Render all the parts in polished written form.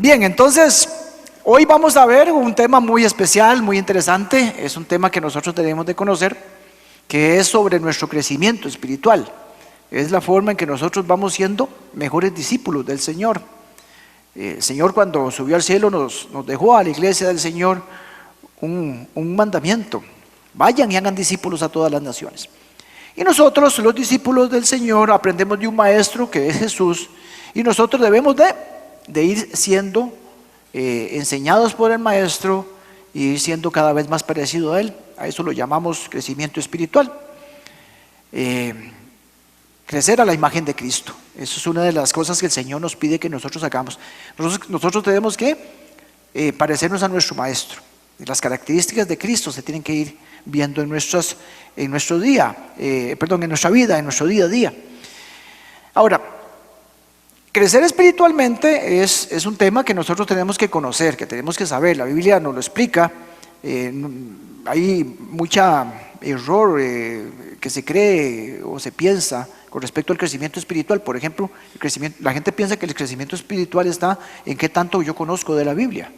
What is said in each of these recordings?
Bien, entonces hoy vamos a ver un tema muy especial, muy interesante. Es un tema que nosotros tenemos de conocer, que es sobre nuestro crecimiento espiritual. Es la forma en que nosotros vamos siendo mejores discípulos del Señor. El Señor, cuando subió al cielo, nos dejó a la iglesia del Señor un mandamiento: vayan y hagan discípulos a todas las naciones. Y nosotros, los discípulos del Señor, aprendemos de un maestro que es Jesús, y nosotros debemos de ir siendo enseñados por el maestro y ir siendo cada vez más parecido a él. A eso lo llamamos crecimiento espiritual. Crecer a la imagen de Cristo. Eso es una de las cosas que el Señor nos pide que nosotros hagamos. Nosotros tenemos que parecernos a nuestro maestro. Las características de Cristo se tienen que ir viendo en nuestra vida, en nuestro día a día. Ahora, crecer espiritualmente es un tema que nosotros tenemos que conocer, que tenemos que saber. La Biblia nos lo explica. Hay mucha error que se cree o se piensa con respecto al crecimiento espiritual. Por ejemplo, la gente piensa que el crecimiento espiritual está en qué tanto yo conozco de la Biblia.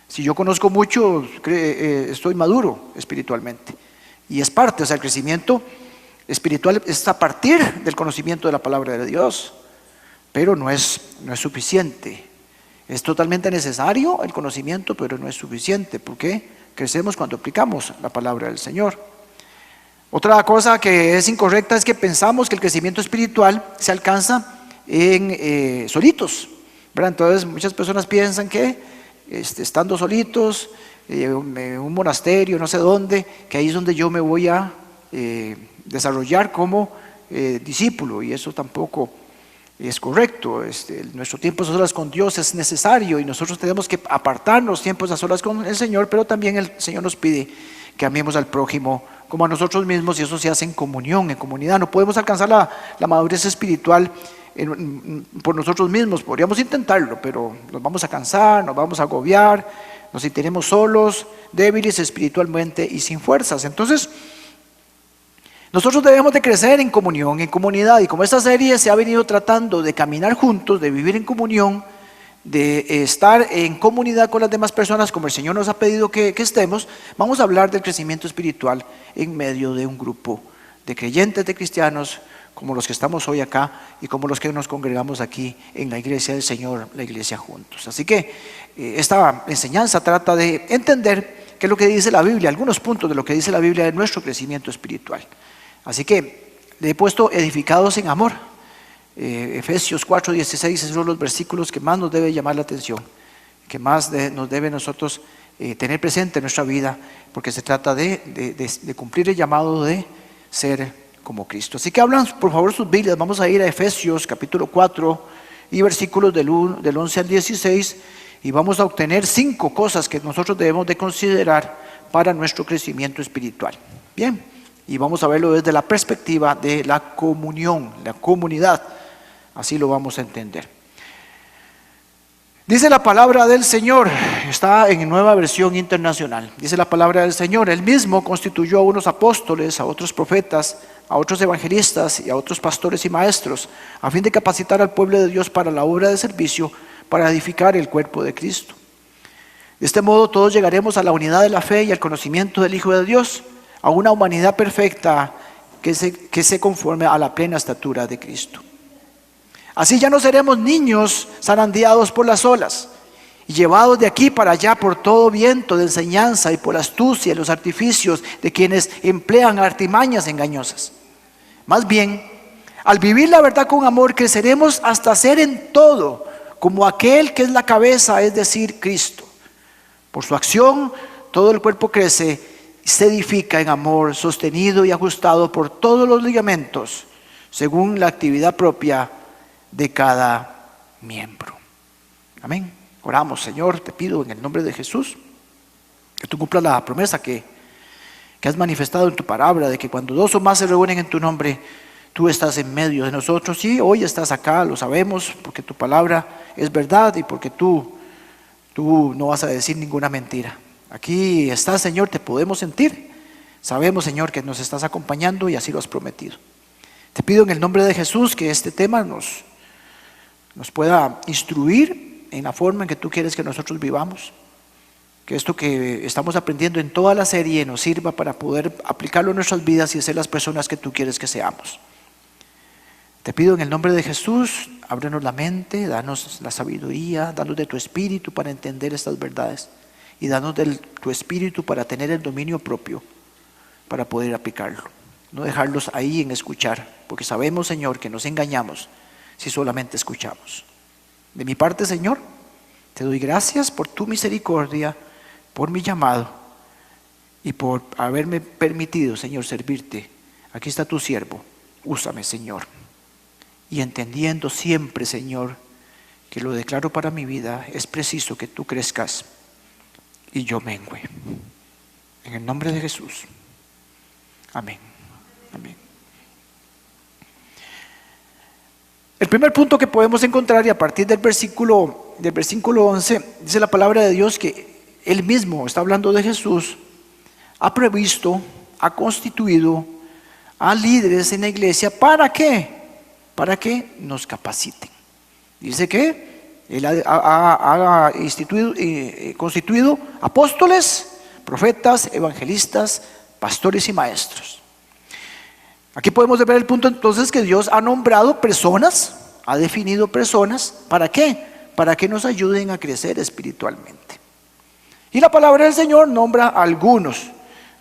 Si yo conozco mucho, estoy maduro espiritualmente. Y es parte, o sea, el crecimiento espiritual es a partir del conocimiento de la palabra de Dios. Pero no es suficiente. Es totalmente necesario el conocimiento, pero no es suficiente, porque crecemos cuando aplicamos la palabra del Señor. Otra cosa que es incorrecta es que pensamos que el crecimiento espiritual se alcanza solitos, ¿verdad? Entonces muchas personas piensan que estando solitos, en un monasterio, no sé dónde, que ahí es donde yo me voy a desarrollar como discípulo, y eso tampoco es correcto. Nuestro tiempo a solas con Dios es necesario, y nosotros tenemos que apartarnos tiempos a solas con el Señor, pero también el Señor nos pide que amemos al prójimo como a nosotros mismos, y eso se hace en comunión, en comunidad. No podemos alcanzar la madurez espiritual por nosotros mismos. Podríamos intentarlo, pero nos vamos a cansar, nos vamos a agobiar, nos sentiremos solos, débiles espiritualmente y sin fuerzas. Entonces, nosotros debemos de crecer en comunión, en comunidad, y como esta serie se ha venido tratando de caminar juntos, de vivir en comunión, de estar en comunidad con las demás personas como el Señor nos ha pedido que estemos, vamos a hablar del crecimiento espiritual en medio de un grupo de creyentes, de cristianos, como los que estamos hoy acá y como los que nos congregamos aquí en la iglesia del Señor, la iglesia juntos. Así que esta enseñanza trata de entender qué es lo que dice la Biblia, algunos puntos de lo que dice la Biblia de nuestro crecimiento espiritual. Así que le he puesto edificados en amor. Efesios 4:16 es uno de los versículos que más nos debe llamar la atención, que más nos debe nosotros tener presente en nuestra vida, porque se trata de cumplir el llamado de ser como Cristo. Así que hablan por favor sus Biblias. Vamos a ir a Efesios capítulo 4 y versículos del 11 al 16, y vamos a obtener 5 cosas que nosotros debemos de considerar para nuestro crecimiento espiritual. Bien, y vamos a verlo desde la perspectiva de la comunión, la comunidad. Así lo vamos a entender. Dice la palabra del Señor, está en Nueva Versión Internacional. Dice la palabra del Señor: Él mismo constituyó a unos apóstoles, a otros profetas, a otros evangelistas y a otros pastores y maestros, a fin de capacitar al pueblo de Dios para la obra de servicio, para edificar el cuerpo de Cristo. De este modo todos llegaremos a la unidad de la fe y al conocimiento del Hijo de Dios, a una humanidad perfecta que se conforme a la plena estatura de Cristo. Así ya no seremos niños zarandeados por las olas y llevados de aquí para allá por todo viento de enseñanza y por la astucia y los artificios de quienes emplean artimañas engañosas. Más bien, al vivir la verdad con amor, creceremos hasta ser en todo como aquel que es la cabeza, es decir, Cristo. Por su acción, todo el cuerpo crece y se edifica en amor, sostenido y ajustado por todos los ligamentos, según la actividad propia de cada miembro. Amén. Oramos. Señor, te pido en el nombre de Jesús que tú cumplas la promesa que has manifestado en tu palabra, de que cuando 2 o más se reúnen en tu nombre, tú estás en medio de nosotros. Sí, hoy estás acá, lo sabemos, porque tu palabra es verdad y porque tú no vas a decir ninguna mentira. Aquí estás, Señor, te podemos sentir. Sabemos, Señor, que nos estás acompañando y así lo has prometido. Te pido en el nombre de Jesús que este tema nos pueda instruir en la forma en que tú quieres que nosotros vivamos. Que esto que estamos aprendiendo en toda la serie nos sirva para poder aplicarlo en nuestras vidas y ser las personas que tú quieres que seamos. Te pido en el nombre de Jesús, ábrenos la mente, danos la sabiduría, danos de tu espíritu para entender estas verdades y danos de tu espíritu para tener el dominio propio, para poder aplicarlo. No dejarlos ahí en escuchar, porque sabemos, Señor, que nos engañamos si solamente escuchamos. De mi parte, Señor, te doy gracias por tu misericordia, por mi llamado y por haberme permitido, Señor, servirte. Aquí está tu siervo, úsame, Señor. Y entendiendo siempre, Señor, que lo declaro para mi vida, es preciso que tú crezcas y yo mengüe. En el nombre de Jesús. Amén. Amén. El primer punto que podemos encontrar, y a partir del versículo 11, dice la palabra de Dios que Él mismo, está hablando de Jesús, ha previsto, ha constituido a líderes en la iglesia. ¿Para qué? Para que nos capaciten. Dice que Él ha constituido apóstoles, profetas, evangelistas, pastores y maestros. Aquí podemos ver el punto entonces que Dios ha nombrado personas, ha definido personas. ¿Para qué? Para que nos ayuden a crecer espiritualmente. Y la palabra del Señor nombra a algunos.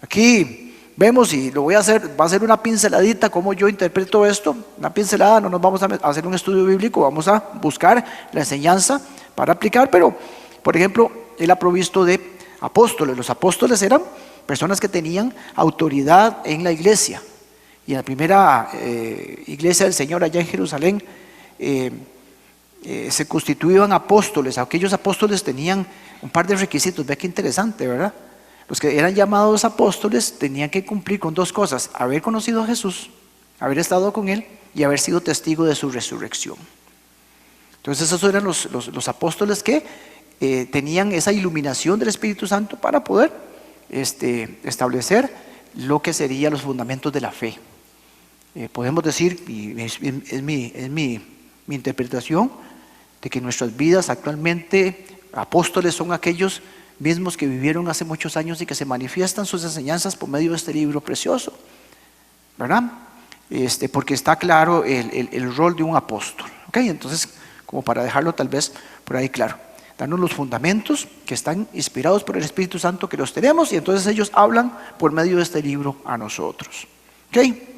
Aquí vemos, y lo voy a hacer, va a ser una pinceladita como yo interpreto esto, una pincelada. No nos vamos a hacer un estudio bíblico, vamos a buscar la enseñanza para aplicar. Pero, por ejemplo, Él ha provisto de apóstoles. Los apóstoles eran personas que tenían autoridad en la iglesia. Y en la primera iglesia del Señor allá en Jerusalén se constituían apóstoles. Aquellos apóstoles tenían un par de requisitos. Ve qué interesante, ¿verdad? Los que eran llamados apóstoles tenían que cumplir con dos cosas: haber conocido a Jesús, haber estado con Él y haber sido testigo de su resurrección. Entonces esos eran los apóstoles que tenían esa iluminación del Espíritu Santo para poder establecer lo que serían los fundamentos de la fe. Podemos decir, y es mi interpretación, de que en nuestras vidas actualmente apóstoles son aquellos mismos que vivieron hace muchos años y que se manifiestan sus enseñanzas por medio de este libro precioso, ¿verdad? Porque está claro el rol de un apóstol. ¿Okay? Entonces, como para dejarlo tal vez por ahí claro, darnos los fundamentos que están inspirados por el Espíritu Santo, que los tenemos, y entonces ellos hablan por medio de este libro a nosotros. ¿Okay?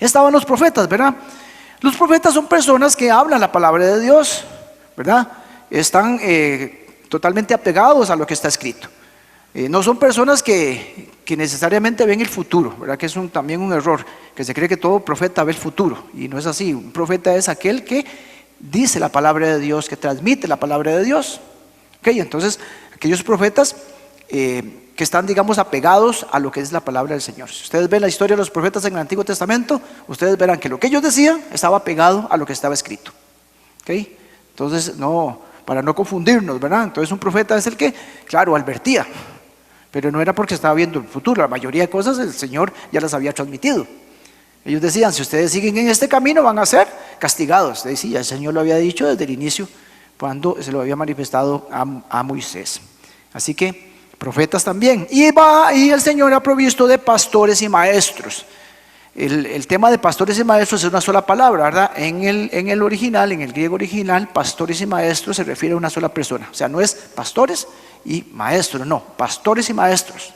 Estaban los profetas, ¿verdad? Los profetas son personas que hablan la palabra de Dios, ¿verdad? Están totalmente apegados a lo que está escrito. No son personas que necesariamente ven el futuro, ¿verdad? Que es también un error, que se cree que todo profeta ve el futuro, y no es así. Un profeta es aquel que dice la palabra de Dios, que transmite la palabra de Dios. ¿Okay? Entonces, aquellos profetas que están, digamos, apegados a lo que es la palabra del Señor. Si ustedes ven la historia de los profetas en el Antiguo Testamento, ustedes verán que lo que ellos decían estaba pegado a lo que estaba escrito. ¿Okay? Entonces, para no confundirnos, ¿verdad? Entonces un profeta es el que, claro, advertía, pero no era porque estaba viendo el futuro. La mayoría de cosas el Señor ya las había transmitido. Ellos decían: si ustedes siguen en este camino van a ser castigados. Decía, el Señor lo había dicho desde el inicio, cuando se lo había manifestado a Moisés. Así que profetas también. Y el Señor ha provisto de pastores y maestros. El tema de pastores y maestros es una sola palabra, ¿verdad? En el original, en el griego original, pastores y maestros se refiere a una sola persona. O sea, no es pastores y maestros, no, pastores y maestros,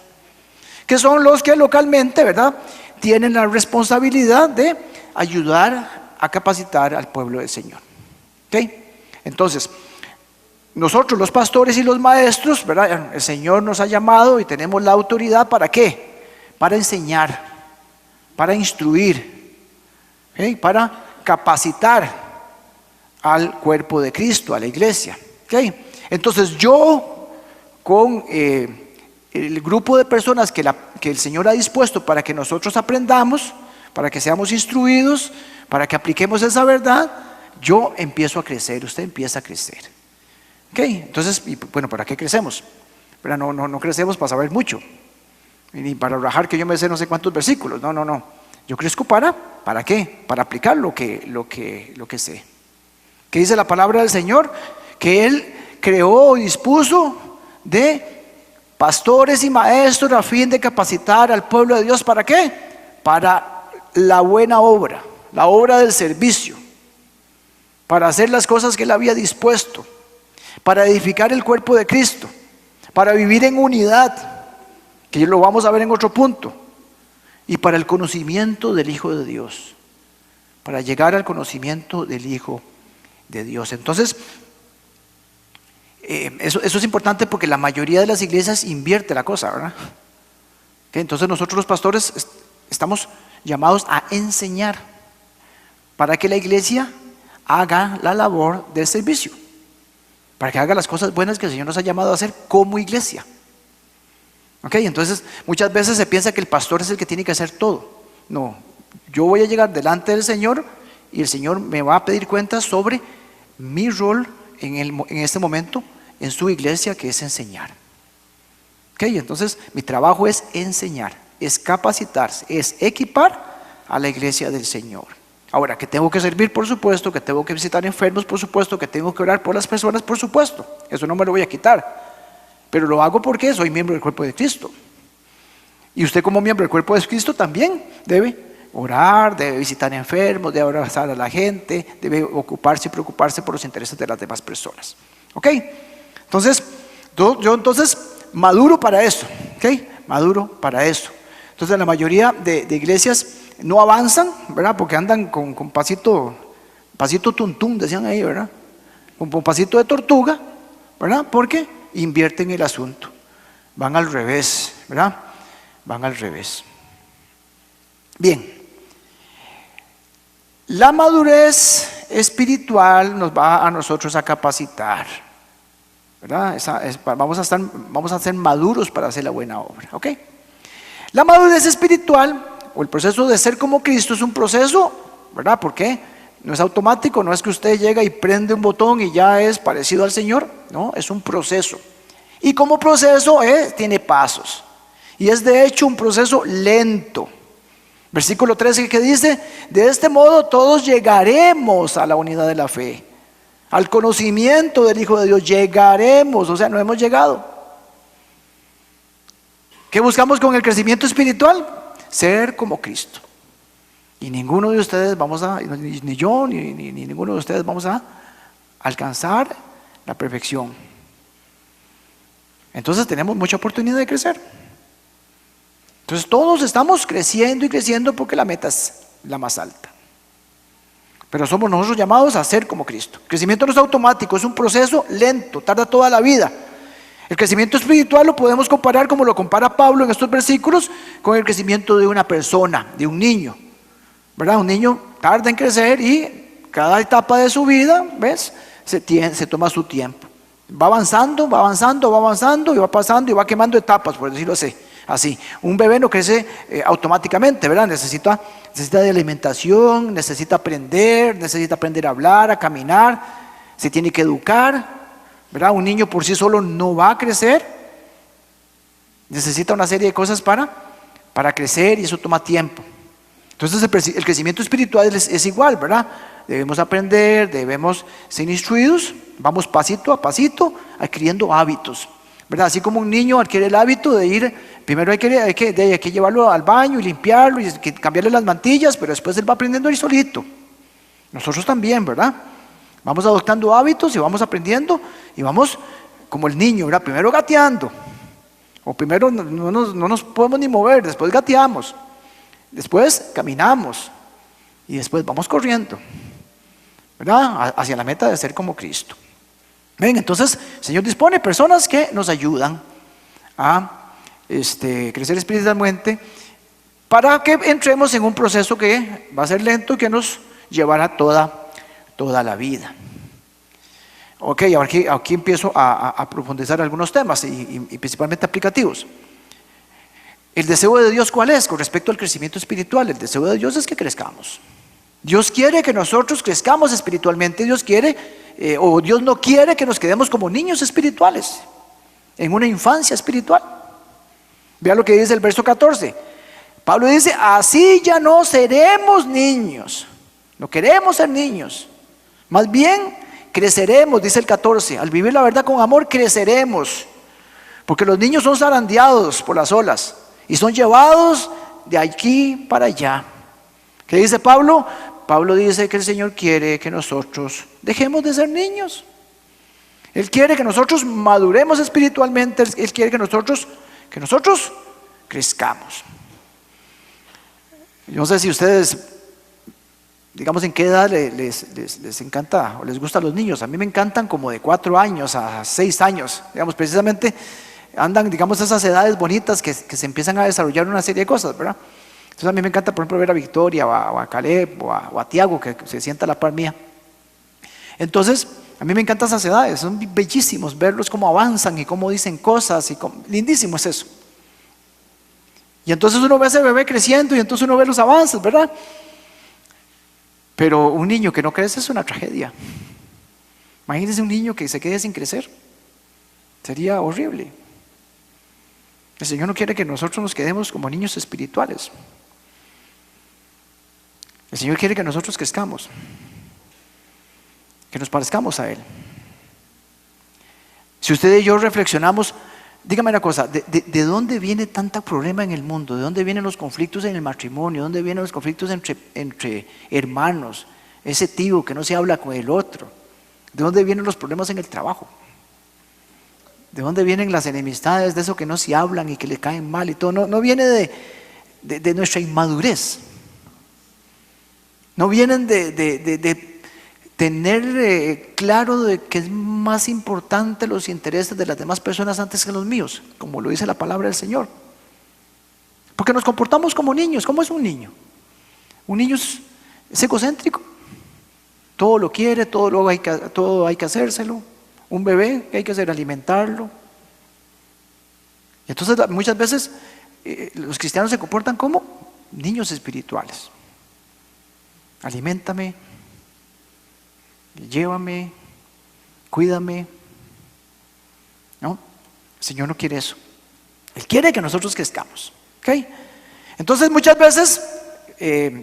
que son los que localmente, ¿verdad?, tienen la responsabilidad de ayudar a capacitar al pueblo del Señor. ¿Okay? Entonces, nosotros los pastores y los maestros, ¿verdad?, el Señor nos ha llamado y tenemos la autoridad. ¿Para qué? Para enseñar, para instruir, ¿okay?, para capacitar al cuerpo de Cristo, a la iglesia. ¿Okay? Entonces yo, con el grupo de personas que el Señor ha dispuesto para que nosotros aprendamos, para que seamos instruidos, para que apliquemos esa verdad, yo empiezo a crecer, usted empieza a crecer. ¿Okay? Entonces, bueno, ¿para qué crecemos? Pero no crecemos para saber mucho, ni para rajar que yo me sé no sé cuántos versículos. No. Yo crezco ¿para qué? Para aplicar lo que sé. ¿Qué dice la palabra del Señor? que Él creó y dispuso de pastores y maestros a fin de capacitar al pueblo de Dios. ¿Para qué? Para la buena obra, la obra del servicio, para hacer las cosas que Él había dispuesto, para edificar el cuerpo de Cristo, para vivir en unidad, que lo vamos a ver en otro punto, y para el conocimiento del Hijo de Dios, para llegar al conocimiento del Hijo de Dios. Entonces, eso es importante porque la mayoría de las iglesias invierte la cosa, ¿verdad? Entonces nosotros los pastores estamos llamados a enseñar para que la iglesia haga la labor del servicio, para que haga las cosas buenas que el Señor nos ha llamado a hacer como iglesia. Entonces muchas veces se piensa que el pastor es el que tiene que hacer todo. No, yo voy a llegar delante del Señor y el Señor me va a pedir cuentas sobre mi rol en este momento en su iglesia, que es enseñar. Entonces mi trabajo es enseñar, es capacitarse, es equipar a la iglesia del Señor. Ahora, que tengo que servir, por supuesto, que tengo que visitar enfermos, por supuesto, que tengo que orar por las personas, por supuesto, eso no me lo voy a quitar, pero lo hago porque soy miembro del cuerpo de Cristo. Y usted, como miembro del cuerpo de Cristo, también debe orar, debe visitar enfermos, debe abrazar a la gente, debe ocuparse y preocuparse por los intereses de las demás personas. Entonces, yo maduro para eso, maduro para eso. Entonces la mayoría de iglesias no avanzan, ¿verdad? Porque andan con pasito tuntún, decían ahí, ¿verdad? Con pasito de tortuga, ¿verdad? Porque invierten el asunto, van al revés, ¿verdad? Van al revés. Bien, la madurez espiritual nos va a nosotros a capacitar, ¿verdad? Vamos a ser maduros para hacer la buena obra, ¿ok? La madurez espiritual o el proceso de ser como Cristo es un proceso, ¿verdad? ¿Por qué? No es automático, no es que usted llega y prende un botón y ya es parecido al Señor, no, es un proceso. Y como proceso tiene pasos. Y es de hecho un proceso lento. Versículo 13 que dice: de este modo todos llegaremos a la unidad de la fe, al conocimiento del Hijo de Dios. Llegaremos, o sea, no hemos llegado. ¿Qué buscamos con el crecimiento espiritual? Ser como Cristo. Y ninguno de ustedes ni yo, ni ninguno de ustedes vamos a alcanzar la perfección. Entonces tenemos mucha oportunidad de crecer. Entonces todos estamos creciendo y creciendo porque la meta es la más alta. Pero somos nosotros llamados a ser como Cristo. El crecimiento no es automático, es un proceso lento, tarda toda la vida. El crecimiento espiritual lo podemos comparar, como lo compara Pablo en estos versículos, con el crecimiento de una persona, de un niño, ¿verdad? Un niño tarda en crecer y cada etapa de su vida, ¿ves? Se toma su tiempo. Va avanzando y va pasando y va quemando etapas, por decirlo así. Un bebé no crece automáticamente, ¿verdad? Necesita de alimentación, necesita aprender a hablar, a caminar, se tiene que educar, ¿verdad? Un niño por sí solo no va a crecer, necesita una serie de cosas para crecer, y eso toma tiempo. Entonces el crecimiento espiritual es igual, ¿verdad? Debemos aprender, debemos ser instruidos, vamos pasito a pasito adquiriendo hábitos, ¿verdad? Así como un niño adquiere el hábito de ir, primero hay que llevarlo al baño y limpiarlo y cambiarle las mantillas, pero después él va aprendiendo a ir solito. Nosotros también, ¿verdad? Vamos adoptando hábitos y vamos aprendiendo y vamos como el niño, ¿verdad? Primero gateando, o primero no nos podemos ni mover, después gateamos, después caminamos y después vamos corriendo, ¿verdad? Hacia la meta de ser como Cristo. Ven, entonces el Señor dispone personas que nos ayudan a crecer espiritualmente para que entremos en un proceso que va a ser lento y que nos llevará toda la vida. Ok, aquí empiezo a profundizar algunos temas y principalmente aplicativos. ¿El deseo de Dios cuál es con respecto al crecimiento espiritual? El deseo de Dios es que crezcamos. Dios quiere que nosotros crezcamos espiritualmente. Dios no quiere que nos quedemos como niños espirituales, en una infancia espiritual. Vea lo que dice el verso 14. Pablo dice: así ya no seremos niños. No queremos ser niños. Más bien Creceremos, dice el 14. Al vivir la verdad con amor, creceremos. Porque los niños son zarandeados por las olas y son llevados de aquí para allá. ¿Qué dice Pablo? Pablo dice que el Señor quiere que nosotros dejemos de ser niños. Él quiere que nosotros maduremos espiritualmente. Él quiere que nosotros crezcamos. Yo no sé si ustedes, digamos, en qué edad les encanta o les gustan los niños. A mí me encantan como de 4 años a 6 años. Digamos, precisamente andan, digamos, esas edades bonitas que se empiezan a desarrollar una serie de cosas, ¿verdad? Entonces a mí me encanta, por ejemplo, ver a Victoria o a Caleb o a Tiago, que se sienta a la par mía. Entonces, a mí me encantan esas edades, son bellísimos verlos cómo avanzan y cómo dicen cosas, lindísimo es eso. Y entonces uno ve a ese bebé creciendo y entonces uno ve los avances, ¿verdad? Pero un niño que no crece es una tragedia. Imagínense un niño que se quede sin crecer. Sería horrible. El Señor no quiere que nosotros nos quedemos como niños espirituales. El Señor quiere que nosotros crezcamos, que nos parezcamos a Él. Si usted y yo reflexionamos, dígame una cosa, ¿de dónde viene tanto problema en el mundo? ¿De dónde vienen los conflictos en el matrimonio? ¿De dónde vienen los conflictos entre hermanos? Ese tío que no se habla con el otro. ¿De dónde vienen los problemas en el trabajo? ¿De dónde vienen las enemistades de eso que no se hablan y que le caen mal y todo? No viene de nuestra inmadurez. No vienen de tener claro de que es más importante los intereses de las demás personas antes que los míos, como lo dice la palabra del Señor. Porque nos comportamos como niños. ¿Cómo es un niño? Un niño es egocéntrico. Todo lo quiere, todo hay que hacérselo. Un bebé, ¿qué hay que hacer? Alimentarlo. Y entonces muchas veces los cristianos se comportan como niños espirituales. Aliméntame, llévame, cuídame. No, el Señor no quiere eso. Él quiere que nosotros crezcamos. ¿Okay? Entonces muchas veces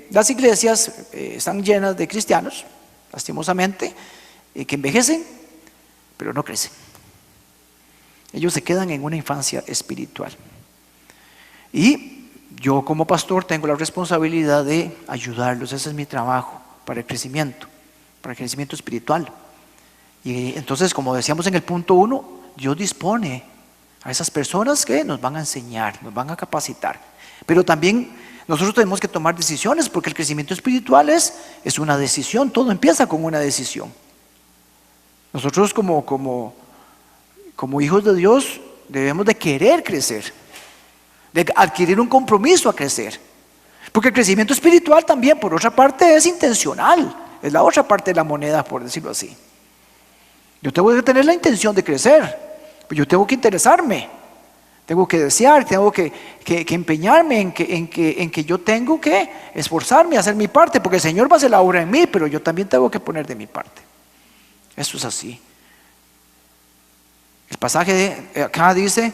las iglesias están llenas de cristianos, lastimosamente, que envejecen, pero no crecen. Ellos se quedan en una infancia espiritual. Y yo como pastor tengo la responsabilidad de ayudarlos. Ese es mi trabajo para el crecimiento espiritual. Y entonces, como decíamos en el punto 1, Dios dispone a esas personas que nos van a enseñar, nos van a capacitar. Pero también nosotros tenemos que tomar decisiones, porque el crecimiento espiritual es una decisión. Todo empieza con una decisión. Nosotros como hijos de Dios debemos de querer crecer, de adquirir un compromiso a crecer. Porque el crecimiento espiritual también, por otra parte, es intencional. Es la otra parte de la moneda, por decirlo así. Yo tengo que tener la intención de crecer, pero yo tengo que interesarme, tengo que desear, tengo que empeñarme en que yo tengo que esforzarme a hacer mi parte, porque el Señor va a hacer la obra en mí, pero yo también tengo que poner de mi parte. Eso es así. El pasaje acá dice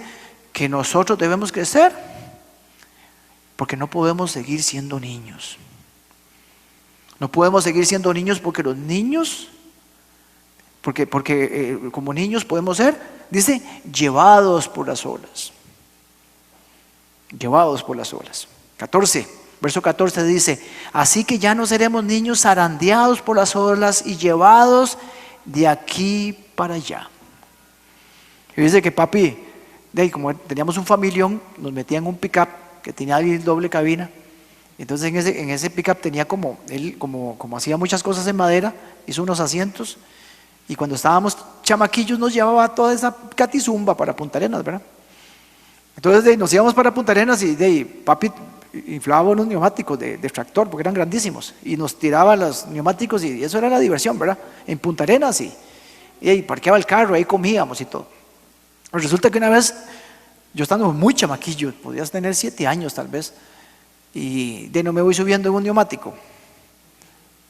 que nosotros debemos crecer porque no podemos seguir siendo niños. No podemos seguir siendo niños porque los niños, como niños podemos ser, dice, llevados por las olas. Llevados por las olas. 14, verso 14 dice, así que ya no seremos niños zarandeados por las olas y llevados de aquí para allá. Y dice que papi, como teníamos un familión, nos metían en un pick-up que tenía doble cabina. Entonces en ese pick-up tenía como hacía muchas cosas en madera, hizo unos asientos, y cuando estábamos chamaquillos nos llevaba toda esa catizumba para Punta Arenas, ¿verdad? Entonces nos íbamos para Punta Arenas y papi inflaba unos neumáticos de tractor porque eran grandísimos y nos tiraba los neumáticos y eso era la diversión, ¿verdad? En Punta Arenas y parqueaba el carro, ahí comíamos y todo. Resulta que una vez, yo estando muy chamaquillo, podías tener 7 años tal vez, y no me voy subiendo en un neumático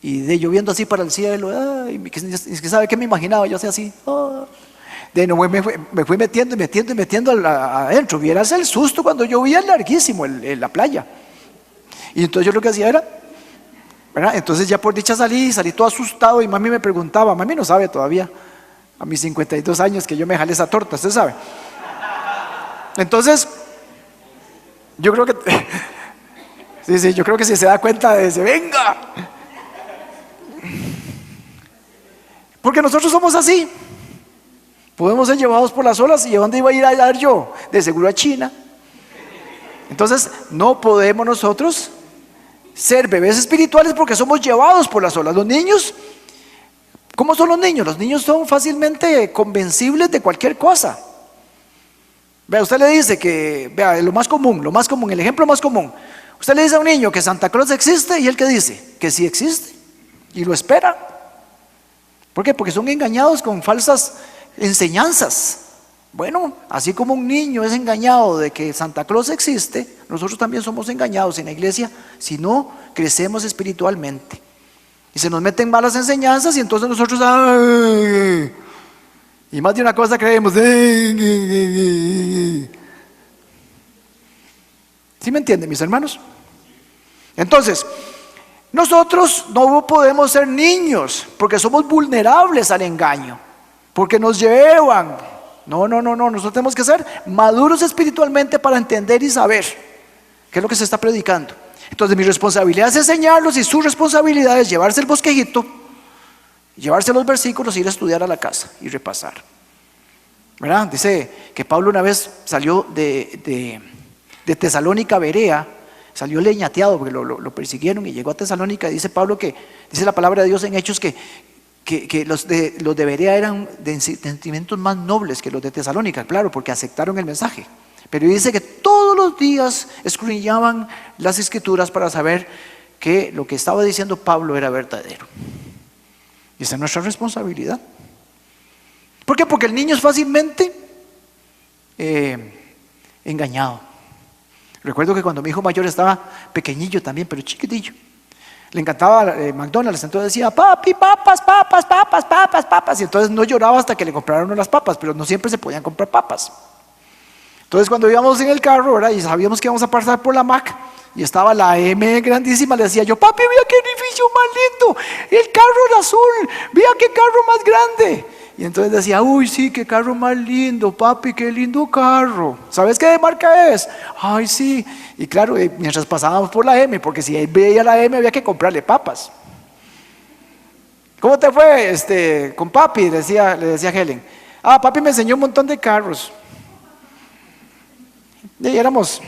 y yo viendo así para el cielo, es que sabe qué me imaginaba, yo hacía así, me fui metiendo adentro. Vieras el susto cuando llovía larguísimo en la playa. Y entonces yo lo que hacía era ¿verdad? Entonces ya por dicha salí todo asustado y mami me preguntaba, mami no sabe todavía, a mis 52 años que yo me jalé esa torta, usted sabe. Entonces, yo creo que, sí, yo creo que si se da cuenta de ese, venga. Porque nosotros somos así. Podemos ser llevados por las olas y ¿a dónde iba a ir a dar yo? De seguro a China. Entonces, no podemos nosotros ser bebés espirituales porque somos llevados por las olas. Los niños, ¿cómo son los niños? Los niños son fácilmente convencibles de cualquier cosa. Vea, usted le dice que, vea, lo más común, el ejemplo más común. Usted le dice a un niño que Santa Claus existe y él que dice que sí existe y lo espera. ¿Por qué? Porque son engañados con falsas enseñanzas. Bueno, así como un niño es engañado de que Santa Claus existe, nosotros también somos engañados en la iglesia si no crecemos espiritualmente. Y se nos meten malas enseñanzas y entonces nosotros, ¡ay! Y más de una cosa creemos. ¿Sí me entienden, mis hermanos? Entonces, nosotros no podemos ser niños porque somos vulnerables al engaño, porque nos llevan. No, nosotros tenemos que ser maduros espiritualmente para entender y saber qué es lo que se está predicando. Entonces mi responsabilidad es enseñarlos y su responsabilidad es llevarse el bosquejito, llevarse los versículos e ir a estudiar a la casa y repasar. ¿Verdad? Dice que Pablo una vez salió de Tesalónica a Berea, salió leñateado porque lo persiguieron y llegó a Tesalónica. Dice Pablo que, dice la palabra de Dios en Hechos que los de Berea eran de sentimientos más nobles que los de Tesalónica, claro, porque aceptaron el mensaje. Pero dice que todos los días escudriñaban las escrituras para saber que lo que estaba diciendo Pablo era verdadero. Y esa es nuestra responsabilidad. ¿Por qué? Porque el niño es fácilmente engañado. Recuerdo que cuando mi hijo mayor estaba pequeñillo también, pero chiquitillo, le encantaba McDonald's, entonces decía, papi, papas, papas, papas, papas, papas. Y entonces no lloraba hasta que le compraron las papas, pero no siempre se podían comprar papas. Entonces cuando íbamos en el carro, ¿verdad? Y sabíamos que íbamos a pasar por la Mac y estaba la M grandísima, le decía yo, papi, vea qué edificio más lindo, el carro azul, vea qué carro más grande. Y entonces decía, uy, sí, qué carro más lindo, papi, qué lindo carro. ¿Sabes qué de marca es? Ay, sí. Y claro, mientras pasábamos por la M, porque si él veía la M había que comprarle papas. ¿Cómo te fue con papi? Le decía Helen. Ah, papi me enseñó un montón de carros. Y éramos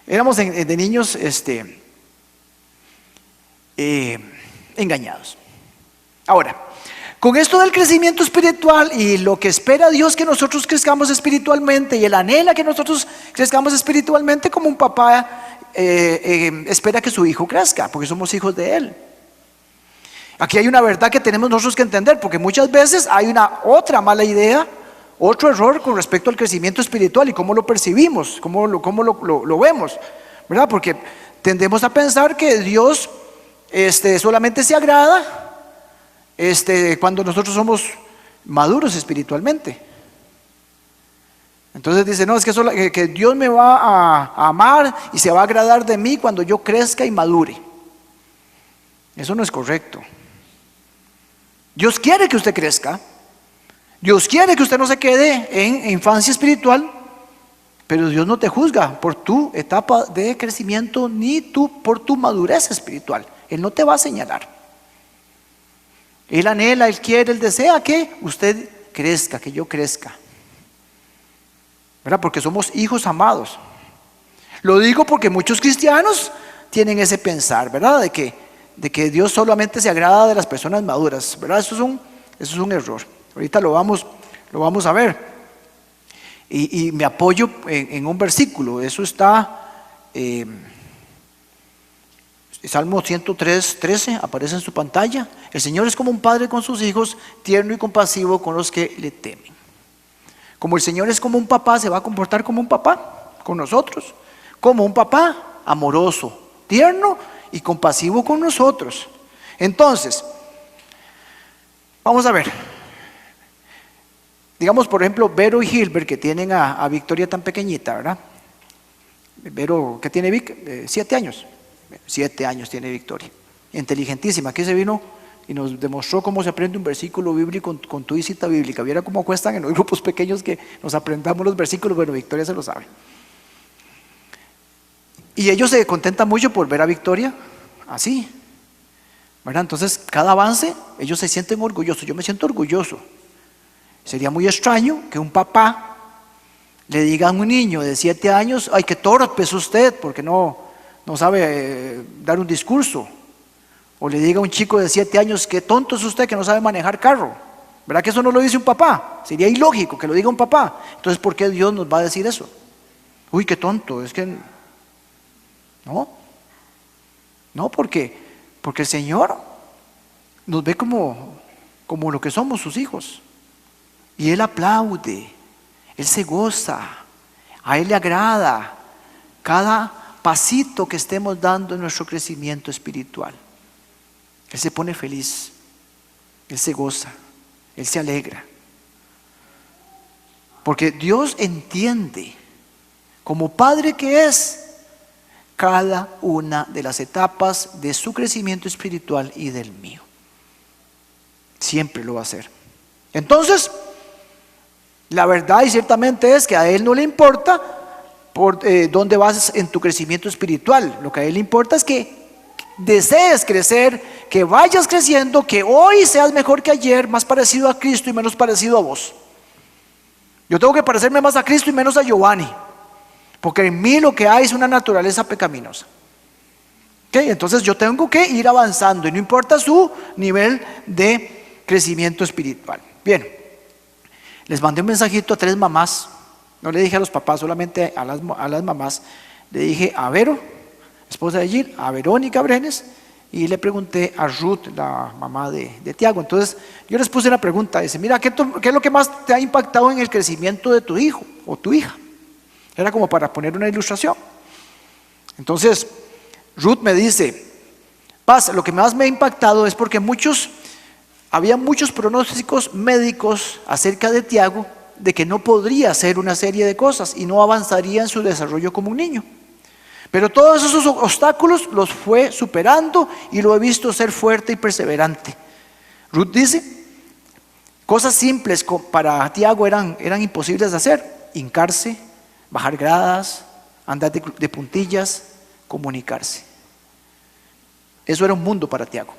de niños engañados. Ahora, con esto del crecimiento espiritual y lo que espera Dios que nosotros crezcamos espiritualmente y Él anhela que nosotros crezcamos espiritualmente, como un papá espera que su hijo crezca, porque somos hijos de Él. Aquí hay una verdad que tenemos nosotros que entender, porque muchas veces hay una otra mala idea, otro error con respecto al crecimiento espiritual y cómo lo percibimos, cómo lo vemos, ¿verdad? Porque tendemos a pensar que Dios solamente se agrada cuando nosotros somos maduros espiritualmente. Entonces dice, no, es que Dios me va a amar y se va a agradar de mí cuando yo crezca y madure. Eso no es correcto. Dios quiere que usted crezca, Dios quiere que usted no se quede en infancia espiritual, pero Dios no te juzga por tu etapa de crecimiento ni por tu madurez espiritual. Él no te va a señalar. Él anhela, Él quiere, Él desea que usted crezca, que yo crezca, ¿verdad? Porque somos hijos amados. Lo digo porque muchos cristianos tienen ese pensar, ¿verdad? De que Dios solamente se agrada de las personas maduras, ¿verdad? Eso es un error. Ahorita lo vamos a ver. Y me apoyo en un versículo. Eso está Salmo 103:13, aparece en su pantalla. El Señor es como un padre con sus hijos, tierno y compasivo con los que le temen. Como el Señor es como un papá, se va a comportar como un papá con nosotros, como un papá amoroso, tierno y compasivo con nosotros. Entonces, vamos a ver. Digamos, por ejemplo, Vero y Gilbert, que tienen a Victoria tan pequeñita, ¿verdad? Vero, ¿qué tiene Vic? 7 años. 7 años tiene Victoria. Inteligentísima. Aquí se vino y nos demostró cómo se aprende un versículo bíblico con tu cita bíblica. Viera cómo cuestan en los grupos pequeños que nos aprendamos los versículos. Bueno, Victoria se lo sabe. Y ellos se contentan mucho por ver a Victoria así, ¿verdad? Entonces, cada avance, ellos se sienten orgullosos. Yo me siento orgulloso. Sería muy extraño que un papá le diga a un niño de 7 años: ay, qué torpe es usted, porque no sabe dar un discurso. O le diga a un chico de 7 años: qué tonto es usted que no sabe manejar carro. ¿Verdad que eso no lo dice un papá? Sería ilógico que lo diga un papá. Entonces, ¿por qué Dios nos va a decir eso? Uy, qué tonto, es que... No, porque el Señor nos ve como lo que somos, sus hijos. Y Él aplaude, Él se goza, a Él le agrada cada pasito que estemos dando en nuestro crecimiento espiritual. Él se pone feliz, Él se goza, Él se alegra. Porque Dios entiende, como Padre que es, cada una de las etapas de su crecimiento espiritual y del mío. Siempre lo va a hacer. Entonces, la verdad y ciertamente es que a Él no le importa por dónde vas en tu crecimiento espiritual. Lo que a Él le importa es que desees crecer, que vayas creciendo, que hoy seas mejor que ayer, más parecido a Cristo y menos parecido a vos. Yo tengo que parecerme más a Cristo y menos a Giovanni, porque en mí lo que hay es una naturaleza pecaminosa. Entonces yo tengo que ir avanzando y no importa su nivel de crecimiento espiritual. Bien, les mandé un mensajito a 3 mamás. No le dije a los papás, solamente a las mamás. Le dije a Vero, esposa de Jill, a Verónica Brenes, y le pregunté a Ruth, la mamá de Tiago. Entonces yo les puse una pregunta. Dice: mira, ¿qué es lo que más te ha impactado en el crecimiento de tu hijo o tu hija? Era como para poner una ilustración. Entonces Ruth me dice: Paz, lo que más me ha impactado es porque había muchos pronósticos médicos acerca de Tiago, de que no podría hacer una serie de cosas y no avanzaría en su desarrollo como un niño. Pero todos esos obstáculos los fue superando y lo he visto ser fuerte y perseverante. Ruth dice: cosas simples para Tiago eran imposibles de hacer: hincarse, bajar gradas, andar de puntillas, comunicarse. Eso era un mundo para Tiago.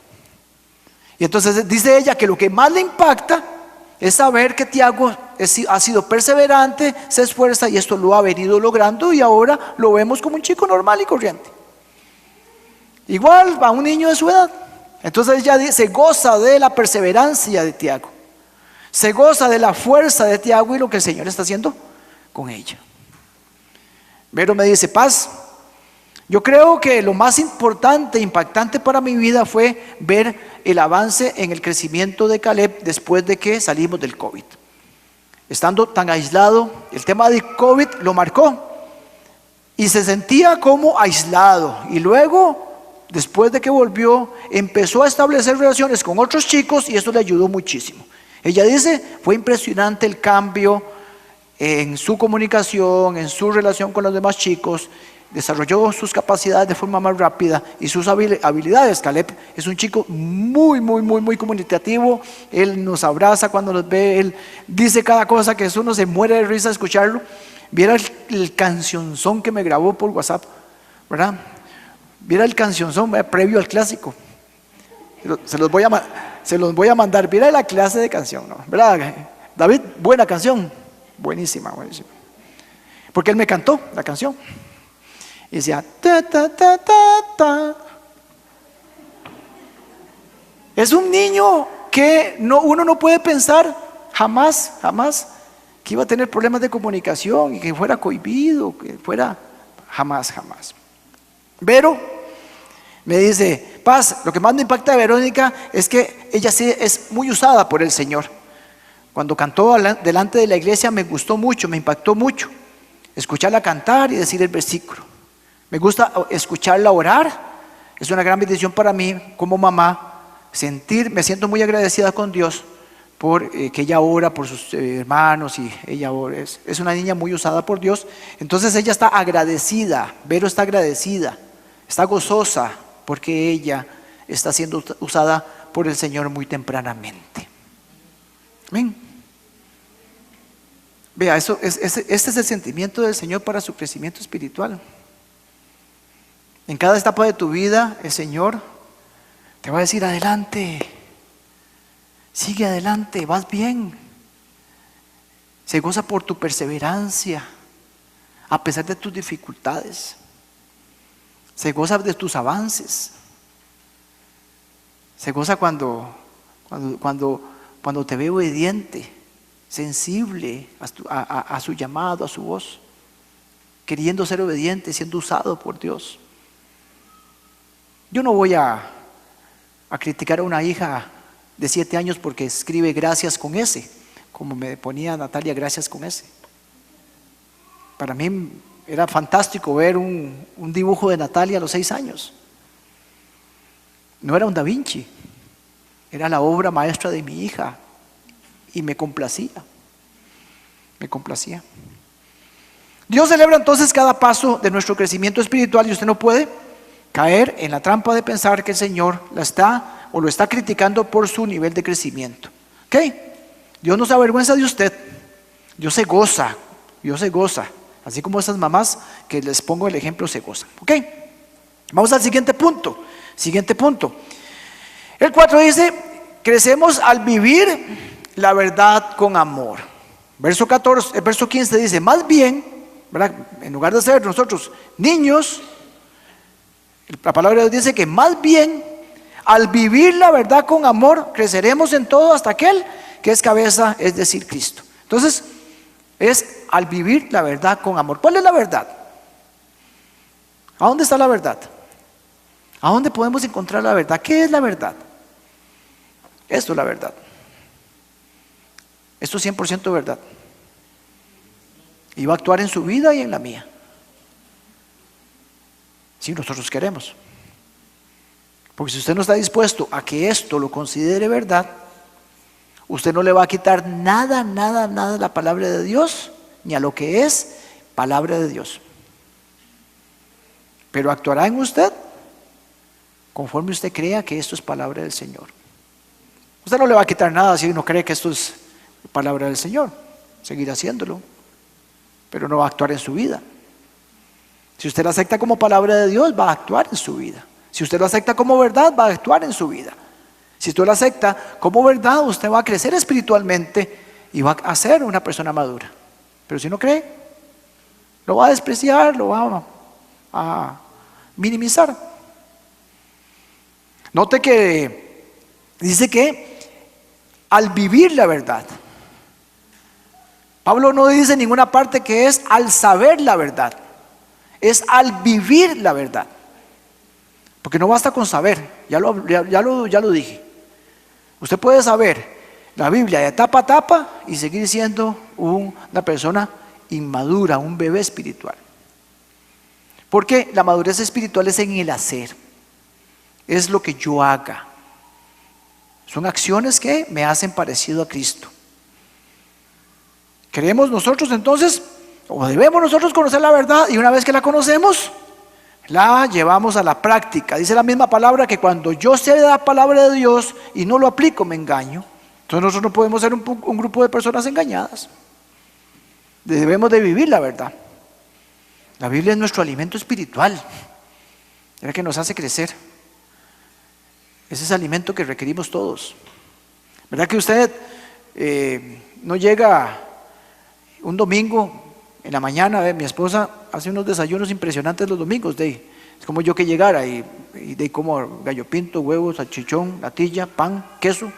Y entonces dice ella que lo que más le impacta es saber que Tiago ha sido perseverante, se esfuerza y esto lo ha venido logrando, y ahora lo vemos como un chico normal y corriente, igual a un niño de su edad. Entonces ella se goza de la perseverancia de Tiago, se goza de la fuerza de Tiago y lo que el Señor está haciendo con ella. Vero me dice: Paz, yo creo que lo más importante e impactante para mi vida fue ver el avance en el crecimiento de Caleb después de que salimos del COVID. Estando tan aislado, el tema de COVID lo marcó y se sentía como aislado. Y luego, después de que volvió, empezó a establecer relaciones con otros chicos y eso le ayudó muchísimo. Ella dice: fue impresionante el cambio en su comunicación, en su relación con los demás chicos. Desarrolló sus capacidades de forma más rápida y sus habilidades. Caleb es un chico muy comunicativo. Él nos abraza cuando nos ve, él dice cada cosa que uno se muere de risa de escucharlo. Viera el cancionzón que me grabó por WhatsApp, ¿verdad? Viera el cancionzón previo al clásico. Se los voy a mandar. Viera la clase de canción, ¿no? ¿Verdad, David? Buena canción, buenísima. Porque él me cantó la canción. Y decía: ta, ta, ta, ta, ta. Es un niño que uno no puede pensar jamás que iba a tener problemas de comunicación y que fuera cohibido, que fuera jamás. Pero me dice: Paz, lo que más me impacta de Verónica es que ella sí es muy usada por el Señor. Cuando cantó delante de la iglesia me gustó mucho, me impactó mucho escucharla cantar y decir el versículo. Me gusta escucharla orar. Es una gran bendición para mí como mamá me siento muy agradecida con Dios por que ella ora por sus hermanos y ella ora. Es una niña muy usada por Dios. Entonces ella está agradecida, Vero está agradecida, está gozosa porque ella está siendo usada por el Señor muy tempranamente. Amén. Vea, este es el sentimiento del Señor para su crecimiento espiritual. En cada etapa de tu vida, el Señor te va a decir: adelante, sigue adelante, vas bien. Se goza por tu perseverancia, a pesar de tus dificultades. Se goza de tus avances. Se goza cuando te ve obediente, sensible a su llamado, a su voz, queriendo ser obediente, siendo usado por Dios. Yo no voy a criticar a una hija de 7 años porque escribe gracias con S, como me ponía Natalia, gracias con S. Para mí era fantástico ver un dibujo de Natalia a los 6 años. No era un Da Vinci, era la obra maestra de mi hija, y me complacía. Dios celebra entonces cada paso de nuestro crecimiento espiritual, y usted no puede caer en la trampa de pensar que el Señor lo está criticando por su nivel de crecimiento. ¿Ok? Dios no se avergüenza de usted. Dios se goza. Así como esas mamás que les pongo el ejemplo se gozan. ¿Ok? Vamos al siguiente punto. El 4 dice: crecemos al vivir la verdad con amor. Verso 15 dice: más bien, ¿verdad?, en lugar de ser nosotros niños, la palabra de Dios dice que más bien al vivir la verdad con amor creceremos en todo hasta aquel que es cabeza, es decir, Cristo. Entonces es al vivir la verdad con amor. ¿Cuál es la verdad? ¿A dónde está la verdad? ¿A dónde podemos encontrar la verdad? ¿Qué es la verdad? Esto es la verdad. Esto es 100% verdad. Y va a actuar en su vida y en la mía, si nosotros queremos. Porque si usted no está dispuesto a que esto lo considere verdad, usted no le va a quitar nada a la palabra de Dios, ni a lo que es palabra de Dios. Pero actuará en usted conforme usted crea que esto es palabra del Señor. Usted no le va a quitar nada si uno cree que esto es palabra del Señor. Seguirá haciéndolo, pero no va a actuar en su vida. Si usted lo acepta como palabra de Dios, va a actuar en su vida. Si usted lo acepta como verdad, va a actuar en su vida. Si usted lo acepta como verdad, usted va a crecer espiritualmente y va a ser una persona madura. Pero si no cree, lo va a despreciar, lo va a minimizar. Note que dice que al vivir la verdad. Pablo no dice en ninguna parte que es al saber la verdad. Es al vivir la verdad. Porque no basta con saber, ya lo dije. Usted puede saber la Biblia de tapa a tapa y seguir siendo una persona inmadura, un bebé espiritual. Porque la madurez espiritual es en el hacer. Es lo que yo haga. Son acciones que me hacen parecido a Cristo. Queremos nosotros entonces, o debemos nosotros conocer la verdad, y una vez que la conocemos, la llevamos a la práctica. Dice la misma palabra que cuando yo sé la palabra de Dios y no lo aplico, me engaño. Entonces nosotros no podemos ser un grupo de personas engañadas. Debemos de vivir la verdad. La Biblia es nuestro alimento espiritual, es el que nos hace crecer. Ese es el alimento que requerimos todos. ¿Verdad que usted no llega un domingo en la mañana? Mi esposa hace unos desayunos impresionantes los domingos. Es como yo que llegara y como gallo pinto, huevos, salchichón, natilla, pan, queso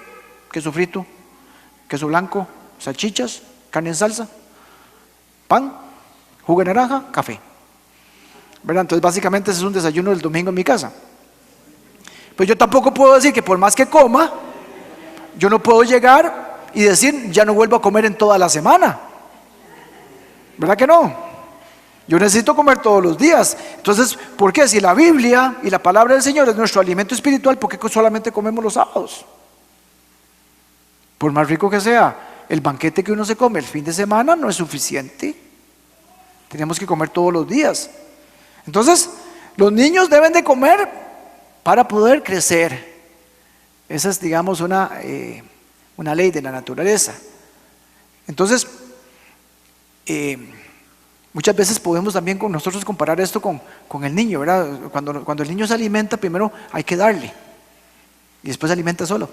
frito, queso blanco, salchichas, carne en salsa, pan, jugo de naranja, café. ¿Verdad? Entonces básicamente ese es un desayuno del domingo en mi casa. Pues yo tampoco puedo decir que por más que coma, yo no puedo llegar y decir ya no vuelvo a comer en toda la semana. ¿Verdad que no? Yo necesito comer todos los días. Entonces, ¿por qué? Si la Biblia y la palabra del Señor es nuestro alimento espiritual, ¿por qué solamente comemos los sábados? Por más rico que sea, el banquete que uno se come el fin de semana no es suficiente. Tenemos que comer todos los días. Entonces, Los niños deben de comer para poder crecer. Esa es, digamos, una ley de la naturaleza. Entonces, muchas veces podemos también con nosotros comparar esto con el niño, ¿verdad? Cuando el niño se alimenta, primero hay que darle y después se alimenta solo.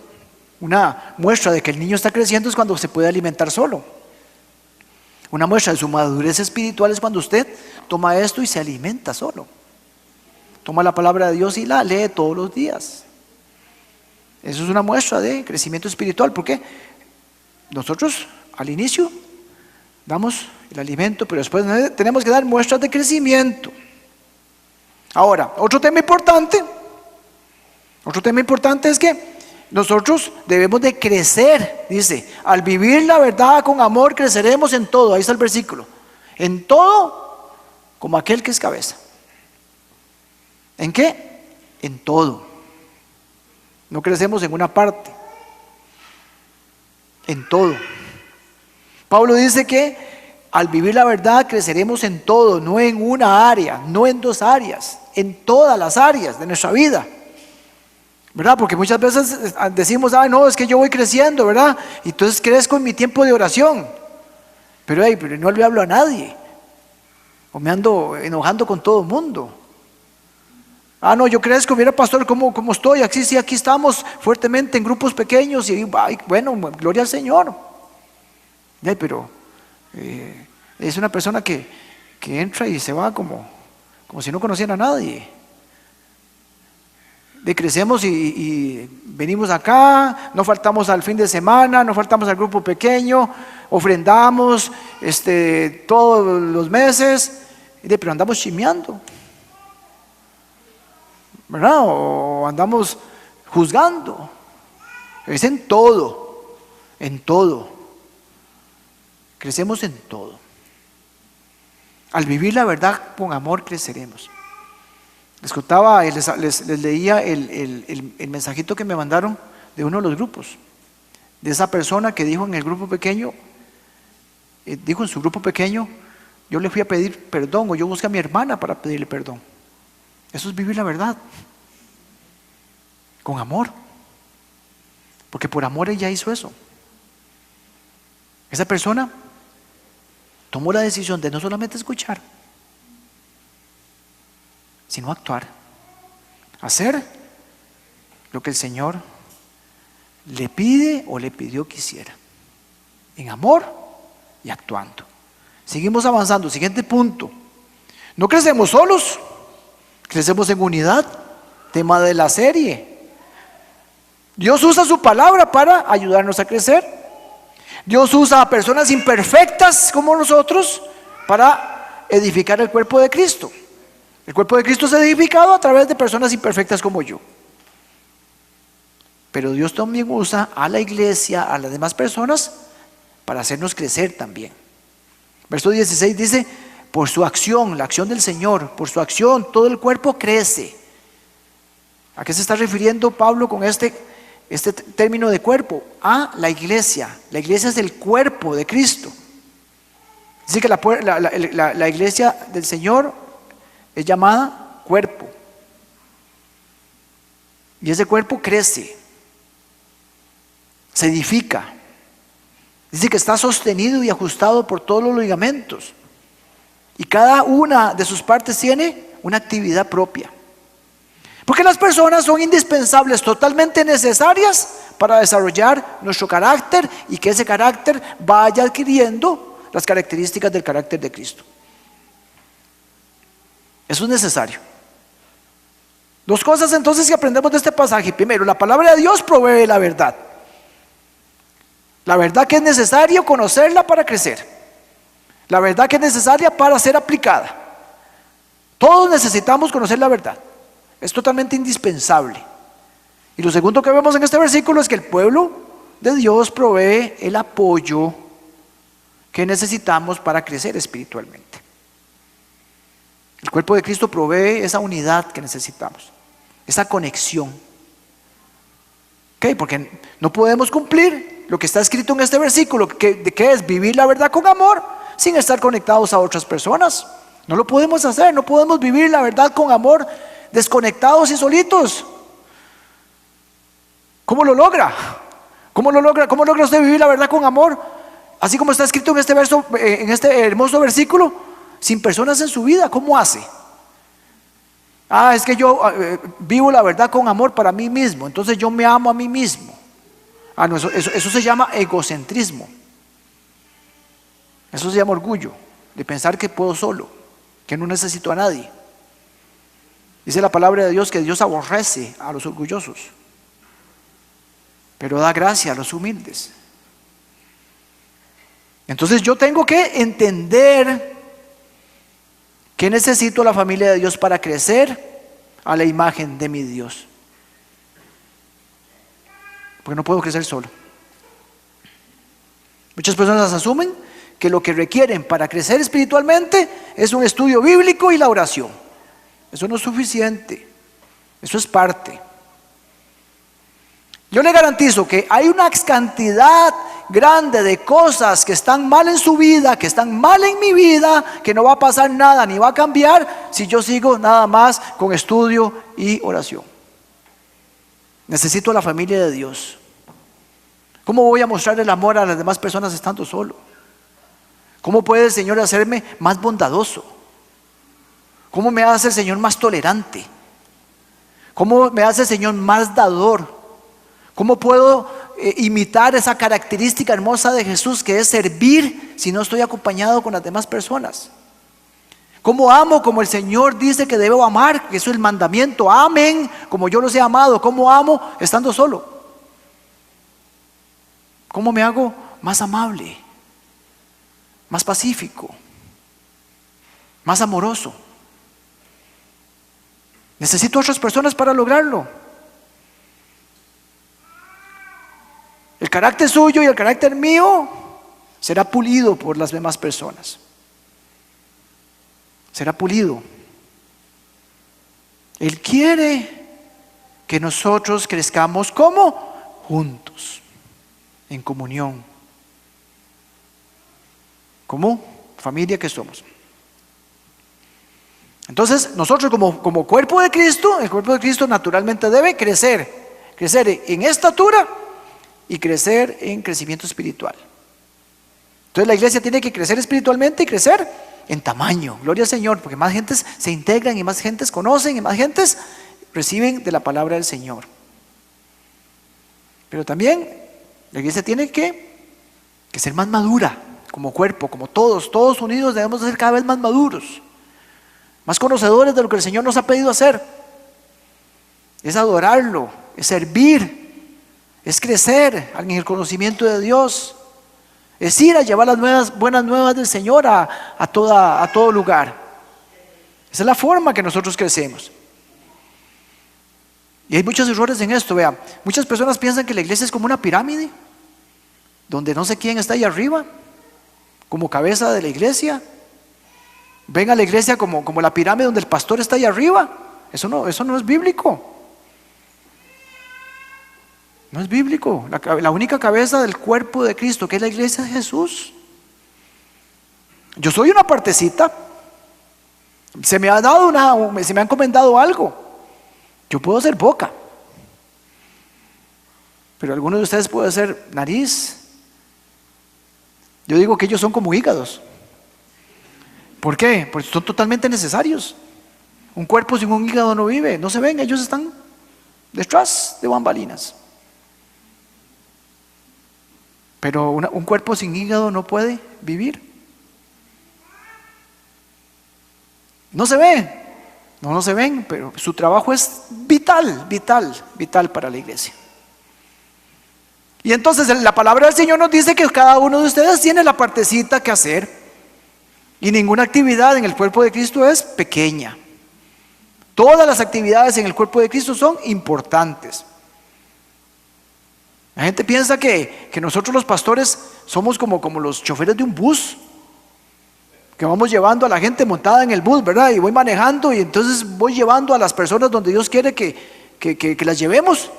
Una muestra de que el niño está creciendo es cuando se puede alimentar solo. Una muestra de su madurez espiritual es cuando usted toma esto y se alimenta solo. Toma la palabra de Dios y la lee todos los días. Eso es una muestra de crecimiento espiritual, porque nosotros al inicio damos el alimento, pero después tenemos que dar muestras de crecimiento. Ahora, otro tema importante es que nosotros debemos de crecer, dice, al vivir la verdad con amor creceremos en todo. Ahí está el versículo. En todo, como aquel que es cabeza. ¿En qué? En todo. No crecemos en una parte, en todo. Pablo dice que al vivir la verdad creceremos en todo, no en una área, no en dos áreas, en todas las áreas de nuestra vida. ¿Verdad? Porque muchas veces decimos, no, es que yo voy creciendo, ¿verdad? Y entonces crezco en mi tiempo de oración. Pero no le hablo a nadie. O me ando enojando con todo el mundo. No, yo crezco, mira pastor, ¿cómo estoy? Aquí estamos fuertemente en grupos pequeños y bueno, gloria al Señor. Pero es una persona que entra y se va como si no conociera a nadie. Crecemos y venimos acá, no faltamos al fin de semana, no faltamos al grupo pequeño, ofrendamos todos los meses, pero andamos chismeando, ¿verdad? O andamos juzgando. Es en todo, crecemos en todo. Al vivir la verdad con amor creceremos. Les contaba, les leía el mensajito que me mandaron de uno de los grupos, de esa persona que dijo en el grupo pequeño, dijo en su grupo pequeño, yo le fui a pedir perdón, o yo busqué a mi hermana para pedirle perdón. Eso es vivir la verdad, con amor, porque por amor ella hizo eso. Esa persona tomó la decisión de no solamente escuchar, sino actuar, hacer lo que el Señor le pide o le pidió que hiciera, en amor y actuando. Seguimos avanzando. Siguiente punto: no crecemos solos, crecemos en unidad. Tema de la serie. Dios usa su palabra para ayudarnos a crecer. Dios usa a personas imperfectas como nosotros para edificar el cuerpo de Cristo. El cuerpo de Cristo es edificado a través de personas imperfectas como yo. Pero Dios también usa a la iglesia, a las demás personas, para hacernos crecer también. Verso 16 dice, por su acción, la acción del Señor, por su acción todo el cuerpo crece. ¿A qué se está refiriendo Pablo con este término de cuerpo? A la iglesia. La iglesia es el cuerpo de Cristo. Dice que la iglesia del Señor es llamada cuerpo. Y ese cuerpo crece, se edifica. Dice que está sostenido y ajustado por todos los ligamentos. Y cada una de sus partes tiene una actividad propia. Porque las personas son indispensables, totalmente necesarias para desarrollar nuestro carácter y que ese carácter vaya adquiriendo las características del carácter de Cristo. Eso es necesario. Dos cosas entonces que aprendemos de este pasaje. Primero, la palabra de Dios provee la verdad. La verdad que es necesario conocerla para crecer. La verdad que es necesaria para ser aplicada. Todos necesitamos conocer la verdad. Es totalmente indispensable. Y lo segundo que vemos en este versículo es que el pueblo de Dios provee el apoyo que necesitamos para crecer espiritualmente. El cuerpo de Cristo provee esa unidad que necesitamos, esa conexión. Porque no podemos cumplir lo que está escrito en este versículo, que es vivir la verdad con amor, sin estar conectados a otras personas. No lo podemos hacer, no podemos vivir la verdad con amor desconectados y solitos. ¿Cómo lo logra? ¿Cómo lo logra? ¿Cómo logra usted vivir la verdad con amor? Así como está escrito en este verso, en este hermoso versículo, sin personas en su vida. ¿Cómo hace? Es que yo vivo la verdad con amor para mí mismo, entonces yo me amo a mí mismo. No, eso se llama egocentrismo. Eso se llama orgullo, de pensar que puedo solo, que no necesito a nadie. Dice la palabra de Dios que Dios aborrece a los orgullosos, pero da gracia a los humildes. Entonces yo tengo que entender que necesito la familia de Dios para crecer a la imagen de mi Dios. Porque no puedo crecer solo. Muchas personas asumen que lo que requieren para crecer espiritualmente es un estudio bíblico y la oración. Eso no es suficiente. Eso es parte. Yo le garantizo que hay una cantidad grande de cosas que están mal en su vida, que están mal en mi vida, que no va a pasar nada ni va a cambiar si yo sigo nada más con estudio y oración. Necesito la familia de Dios. ¿Cómo voy a mostrar el amor a las demás personas estando solo? ¿Cómo puede el Señor hacerme más bondadoso? ¿Cómo me hace el Señor más tolerante? ¿Cómo me hace el Señor más dador? ¿Cómo puedo imitar esa característica hermosa de Jesús, que es servir si no estoy acompañado con las demás personas? ¿Cómo amo como el Señor dice que debo amar? Que eso es el mandamiento: amen como yo los he amado. ¿Cómo amo estando solo? ¿Cómo me hago más amable, más pacífico, más amoroso? Necesito otras personas para lograrlo. El carácter suyo y el carácter mío será pulido por las demás personas. Será pulido. Él quiere que nosotros crezcamos como juntos, en comunión, como familia que somos. Entonces nosotros como cuerpo de Cristo, el cuerpo de Cristo naturalmente debe crecer en estatura y crecer en crecimiento espiritual. Entonces la iglesia tiene que crecer espiritualmente y crecer en tamaño. Gloria al Señor, porque más gentes se integran y más gentes conocen y más gentes reciben de la palabra del Señor. Pero también la iglesia tiene que ser más madura como cuerpo, como todos unidos debemos ser cada vez más maduros, más conocedores de lo que el Señor nos ha pedido hacer. Es adorarlo, es servir, es crecer en el conocimiento de Dios, es ir a llevar las buenas nuevas del Señor a todo lugar. Esa es la forma que nosotros crecemos. Y hay muchos errores en esto. Vean, muchas personas piensan que la iglesia es como una pirámide, donde no sé quién está ahí arriba, como cabeza de la iglesia. Ven a la iglesia como la pirámide donde el pastor está ahí arriba. Eso no es bíblico. No es bíblico. La única cabeza del cuerpo de Cristo, que es la iglesia de Jesús. Yo soy una partecita. Se me ha encomendado algo. Yo puedo ser boca, pero algunos de ustedes pueden ser nariz. Yo digo que ellos son como hígados. ¿Por qué? Porque son totalmente necesarios. Un cuerpo sin un hígado no vive. No se ven, ellos están detrás de bambalinas. Pero un cuerpo sin hígado no puede vivir. No se ve. No se ven, pero su trabajo es vital para la iglesia. Y entonces la palabra del Señor nos dice que cada uno de ustedes tiene la partecita que hacer. Y ninguna actividad en el cuerpo de Cristo es pequeña. Todas las actividades en el cuerpo de Cristo son importantes. La gente piensa que nosotros los pastores somos como los choferes de un bus, que vamos llevando a la gente montada en el bus, ¿verdad? Y voy manejando y entonces voy llevando a las personas donde Dios quiere que las llevemos.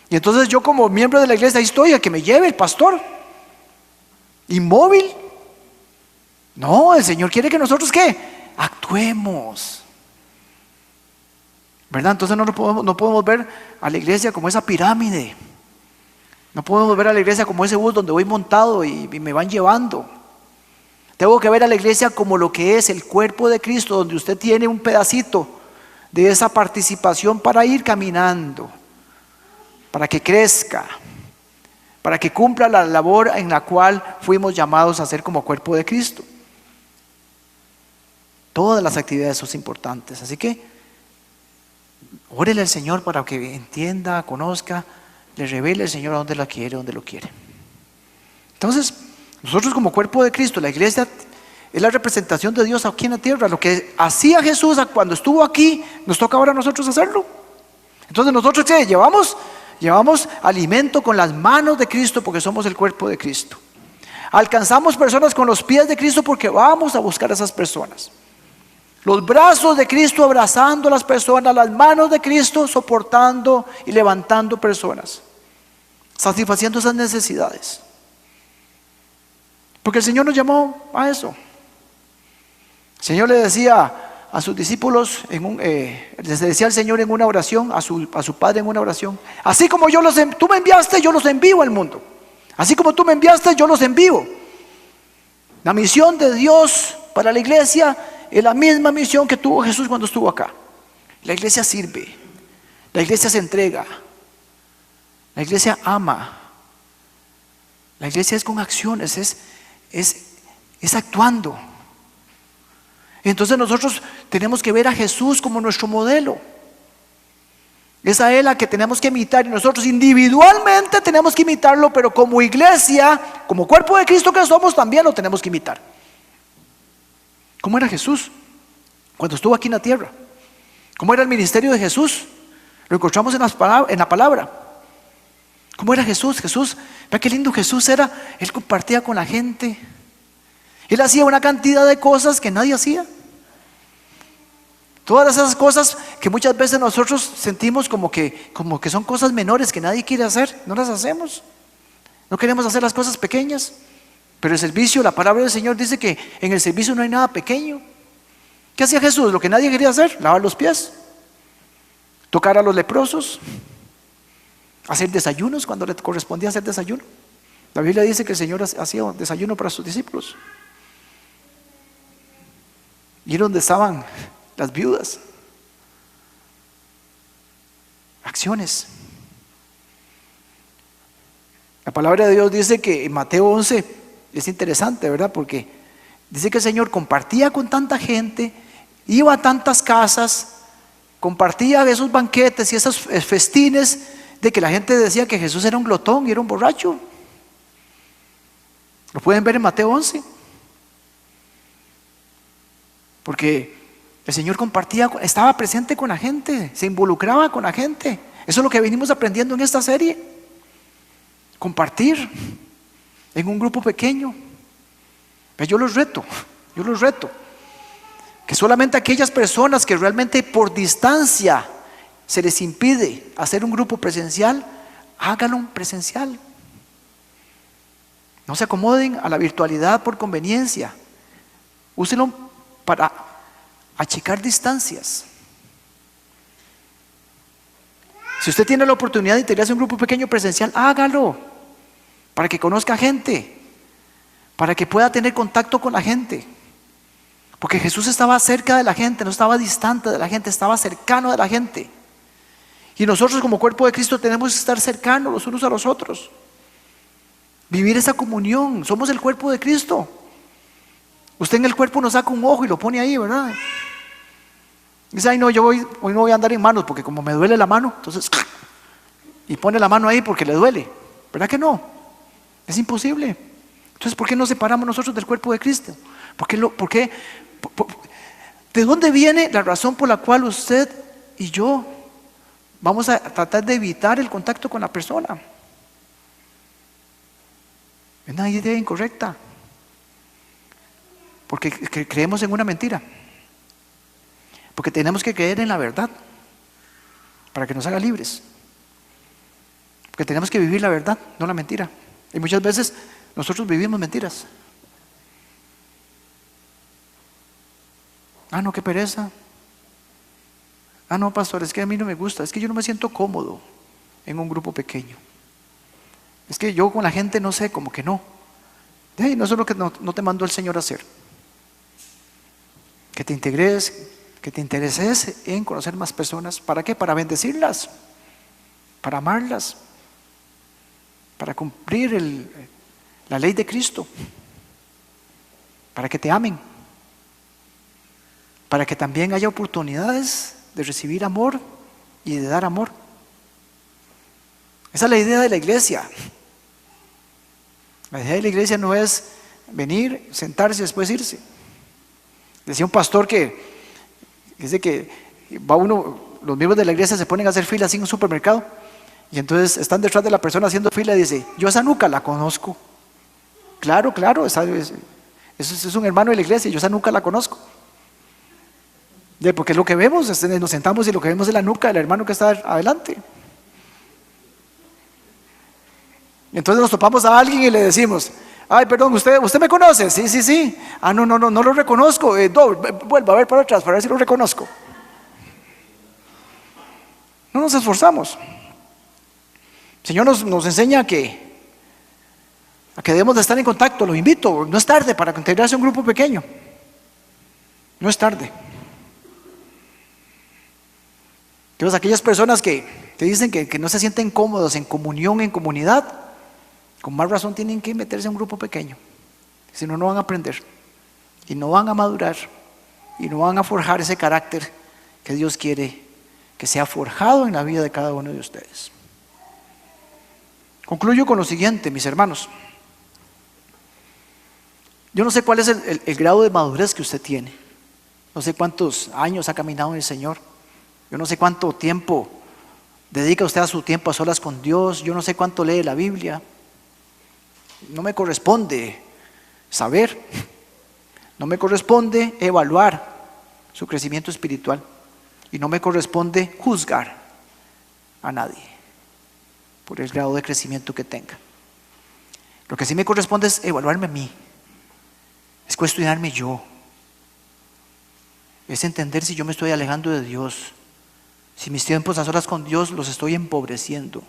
Y entonces yo como miembro de la iglesia ahí estoy, a que me lleve el pastor, inmóvil. No, el Señor quiere que nosotros ¿qué? actuemos. ¿Verdad? Entonces no podemos ver a la iglesia como esa pirámide. No podemos ver a la iglesia como ese bus donde voy montado y me van llevando. Tengo que ver a la iglesia como lo que es el cuerpo de Cristo, donde usted tiene un pedacito de esa participación para ir caminando, para que crezca, para que cumpla la labor en la cual fuimos llamados a hacer como cuerpo de Cristo. Todas las actividades son importantes, así que órele al Señor para que entienda, conozca, le revele al Señor a dónde la quiere, dónde lo quiere. Entonces, nosotros como cuerpo de Cristo, la iglesia es la representación de Dios aquí en la tierra. Lo que hacía Jesús cuando estuvo aquí, nos toca ahora a nosotros hacerlo. Entonces nosotros ¿qué? Llevamos alimento con las manos de Cristo porque somos el cuerpo de Cristo. Alcanzamos personas con los pies de Cristo porque vamos a buscar a esas personas. Los brazos de Cristo abrazando a las personas, las manos de Cristo soportando y levantando personas, satisfaciendo esas necesidades. Porque el Señor nos llamó a eso. El Señor le decía a sus discípulos, les decía al Señor en una oración, a su Padre en una oración: así como tú me enviaste, yo los envío al mundo. Así como tú me enviaste, yo los envío. La misión de Dios para la iglesia es la misma misión que tuvo Jesús cuando estuvo acá. La iglesia sirve, la iglesia se entrega, la iglesia ama, la iglesia es con acciones, es actuando. Entonces nosotros tenemos que ver a Jesús como nuestro modelo. Es a Él a que tenemos que imitar, y nosotros individualmente tenemos que imitarlo, pero como iglesia, como cuerpo de Cristo que somos, también lo tenemos que imitar. ¿Cómo era Jesús cuando estuvo aquí en la tierra? ¿Cómo era el ministerio de Jesús? Lo encontramos en la palabra. ¿Cómo era Jesús? Vea qué lindo Jesús era. Él compartía con la gente. Él hacía una cantidad de cosas que nadie hacía. Todas esas cosas que muchas veces nosotros sentimos como que son cosas menores que nadie quiere hacer, no las hacemos. No queremos hacer las cosas pequeñas. Pero el servicio, la palabra del Señor dice que en el servicio no hay nada pequeño. ¿Qué hacía Jesús? Lo que nadie quería hacer: lavar los pies, tocar a los leprosos, hacer desayunos cuando le correspondía hacer desayuno. La Biblia dice que el Señor hacía un desayuno para sus discípulos. Y donde estaban las viudas. Acciones. La palabra de Dios dice que en Mateo 11 es interesante, ¿verdad? Porque dice que el Señor compartía con tanta gente, iba a tantas casas, compartía esos banquetes y esos festines, de que la gente decía que Jesús era un glotón y era un borracho. Lo pueden ver en Mateo 11. Porque el Señor compartía, estaba presente con la gente, se involucraba con la gente. Eso es lo que venimos aprendiendo en esta serie. Compartir en un grupo pequeño. Yo los reto que solamente aquellas personas que realmente por distancia se les impide hacer un grupo presencial, háganlo presencial. No se acomoden a la virtualidad por conveniencia. Úsenlo para achicar distancias. Si usted tiene la oportunidad de integrarse a un grupo pequeño presencial, hágalo, para que conozca gente, para que pueda tener contacto con la gente. Porque Jesús estaba cerca de la gente, no estaba distante de la gente, estaba cercano de la gente. Y nosotros como cuerpo de Cristo tenemos que estar cercanos los unos a los otros, vivir esa comunión. Somos el cuerpo de Cristo. Usted en el cuerpo nos saca un ojo y lo pone ahí, ¿verdad? Dice: ay no, hoy no voy a andar en manos porque como me duele la mano, entonces, y pone la mano ahí porque le duele. ¿Verdad que no? Es imposible. Entonces, ¿por qué nos separamos nosotros del cuerpo de Cristo? ¿De dónde viene la razón por la cual usted y yo vamos a tratar de evitar el contacto con la persona? Es una idea incorrecta. Porque creemos en una mentira. Porque tenemos que creer en la verdad para que nos haga libres. Porque tenemos que vivir la verdad, no la mentira. Y muchas veces nosotros vivimos mentiras. Ah, no, qué pereza. Ah, no, pastor, es que a mí no me gusta, es que yo no me siento cómodo en un grupo pequeño. Es que yo con la gente no sé, como que no. Hey, no es lo que no te mandó el Señor a hacer. Que te integres, que te intereses en conocer más personas. ¿Para qué? Para bendecirlas, para amarlas, para cumplir la ley de Cristo, para que te amen, para que también haya oportunidades de recibir amor y de dar amor. Esa es la idea de la iglesia. La idea de la iglesia no es venir, sentarse y después irse. Decía un pastor que dice que va los miembros de la iglesia se ponen a hacer fila así en un supermercado y entonces están detrás de la persona haciendo fila y dice: yo esa nuca la conozco. Claro, es un hermano de la iglesia y yo esa nuca la conozco. Porque lo que vemos, nos sentamos y lo que vemos es la nuca del hermano que está adelante. Entonces nos topamos a alguien y le decimos: ay, perdón, ¿usted me conoce? Sí. Ah, no lo reconozco. Vuelva a ver para atrás para ver si lo reconozco. No nos esforzamos. El Señor nos enseña a que debemos de estar en contacto. Los invito, no es tarde para integrarse a un grupo pequeño. No es tarde. Entonces, aquellas personas que te dicen que no se sienten cómodos en comunión, en comunidad, con más razón tienen que meterse en un grupo pequeño. Si no, no van a aprender y no van a madurar y no van a forjar ese carácter que Dios quiere que sea forjado en la vida de cada uno de ustedes. Concluyo con lo siguiente, mis hermanos. Yo no sé cuál es el grado de madurez que usted tiene. No sé cuántos años ha caminado en el Señor. Yo no sé cuánto tiempo dedica usted a su tiempo a solas con Dios. Yo no sé cuánto lee la Biblia. No me corresponde saber. No me corresponde evaluar su crecimiento espiritual. Y no me corresponde juzgar a nadie por el grado de crecimiento que tenga. Lo que sí me corresponde es evaluarme a mí. Es cuestionarme yo. Es entender si yo me estoy alejando de Dios. Si mis tiempos a solas con Dios los estoy empobreciendo.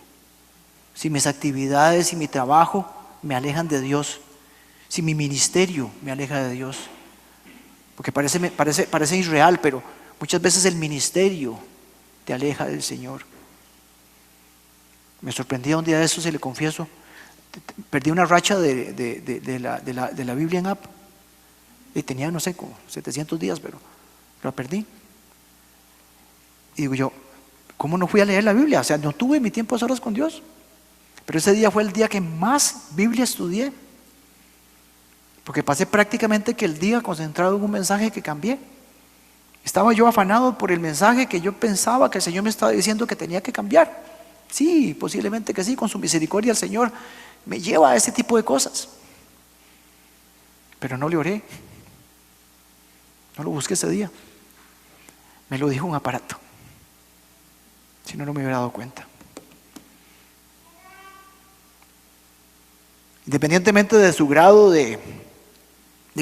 Si mis actividades y mi trabajo me alejan de Dios. Si mi ministerio me aleja de Dios. Porque parece irreal, pero muchas veces el ministerio te aleja del Señor. Me sorprendía un día de eso, se le confieso. Perdí una racha de la Biblia en app. Y tenía, no sé, como 700 días, pero la perdí. Y digo yo, ¿cómo no fui a leer la Biblia? O sea, no tuve mi tiempo a solas con Dios. Pero ese día fue el día que más Biblia estudié. Porque pasé prácticamente que el día concentrado en un mensaje que cambié. Estaba yo afanado por el mensaje que yo pensaba que el Señor me estaba diciendo que tenía que cambiar. Sí, posiblemente que sí, con su misericordia el Señor me lleva a ese tipo de cosas. Pero no le oré. No lo busqué ese día. Me lo dijo un aparato. Si no, no me hubiera dado cuenta. Independientemente de su grado de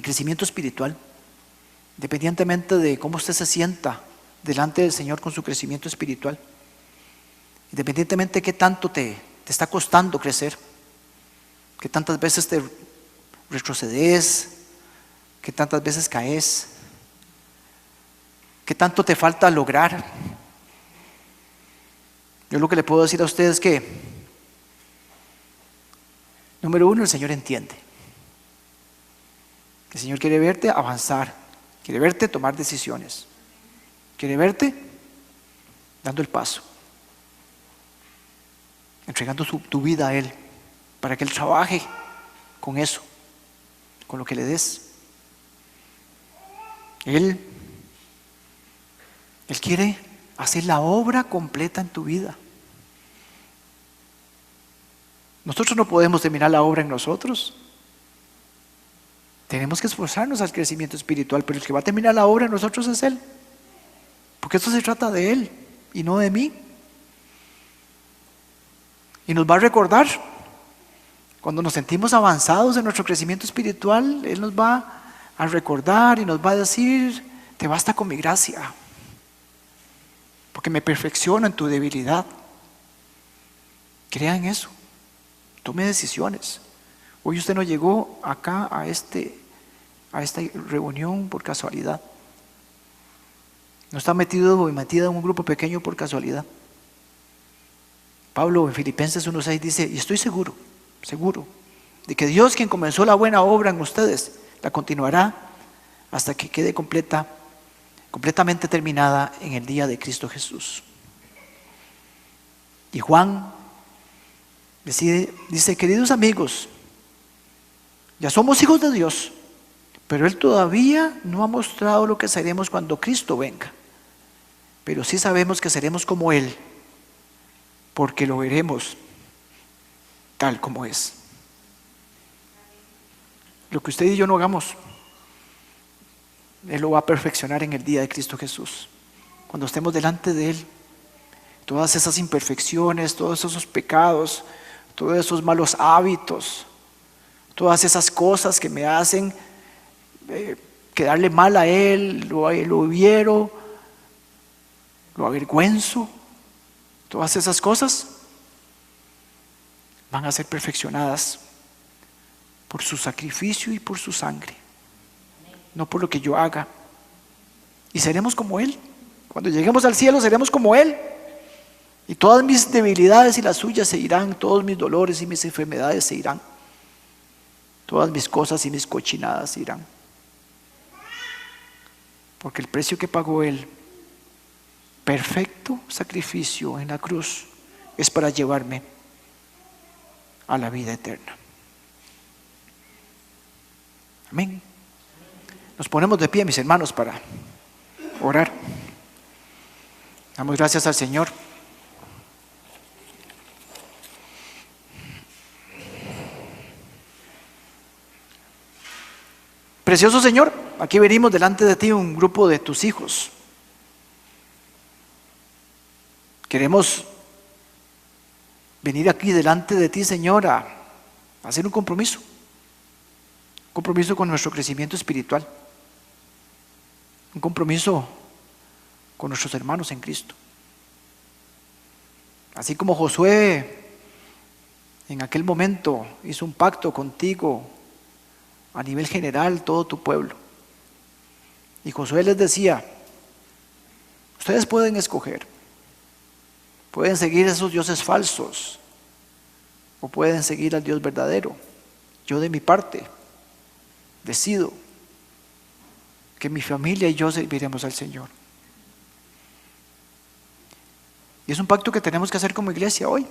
crecimiento espiritual, independientemente de cómo usted se sienta delante del Señor con su crecimiento espiritual, independientemente de qué tanto te está costando crecer, que tantas veces te retrocedes, que tantas veces caes, que tanto te falta lograr. Yo lo que le puedo decir a ustedes es que, número uno, el Señor entiende. El Señor quiere verte avanzar, quiere verte tomar decisiones, quiere verte dando el paso, entregando tu vida a Él, para que Él trabaje con eso, con lo que le des. Él quiere hacer la obra completa en tu vida. Nosotros no podemos terminar la obra en nosotros. Tenemos que esforzarnos al crecimiento espiritual, pero el que va a terminar la obra en nosotros es Él. Porque esto se trata de Él y no de mí. Y nos va a recordar, cuando nos sentimos avanzados en nuestro crecimiento espiritual, Él nos va a recordar y nos va a decir: Te basta con mi gracia, porque me perfecciono en tu debilidad. Crea en eso. Tome decisiones. Hoy usted no llegó acá a esta reunión por casualidad. No está metido o metida en un grupo pequeño por casualidad. Pablo en Filipenses 1:6 dice: y estoy seguro de que Dios, quien comenzó la buena obra en ustedes, la continuará hasta que quede completamente terminada en el día de Cristo Jesús. Y Juan dice: queridos amigos, ya somos hijos de Dios, pero Él todavía no ha mostrado lo que seremos cuando Cristo venga. Pero sí sabemos que seremos como Él, porque lo veremos tal como es. Lo que usted y yo no hagamos, Él lo va a perfeccionar en el día de Cristo Jesús. Cuando estemos delante de Él, todas esas imperfecciones, todos esos pecados, todos esos malos hábitos, todas esas cosas que me hacen quedarle mal a Él, lo hiero, lo avergüenzo, todas esas cosas van a ser perfeccionadas por su sacrificio y por su sangre, no por lo que yo haga. Y seremos como Él. Cuando lleguemos al cielo seremos como Él. Y todas mis debilidades y las suyas se irán, todos mis dolores y mis enfermedades se irán, todas mis cosas y mis cochinadas se irán. Porque el precio que pagó Él, perfecto sacrificio en la cruz, es para llevarme a la vida eterna. Amén. Nos ponemos de pie, mis hermanos, para orar. Damos gracias al Señor. Precioso Señor, aquí venimos delante de ti un grupo de tus hijos. Queremos venir aquí delante de ti, Señor, a hacer un compromiso con nuestro crecimiento espiritual, un compromiso con nuestros hermanos en Cristo. Así como Josué en aquel momento hizo un pacto contigo a nivel general, todo tu pueblo. Y Josué les decía: ustedes pueden escoger, pueden seguir esos dioses falsos o pueden seguir al Dios verdadero. Yo de mi parte decido que mi familia y yo serviremos al Señor. Y es un pacto que tenemos que hacer como iglesia hoy.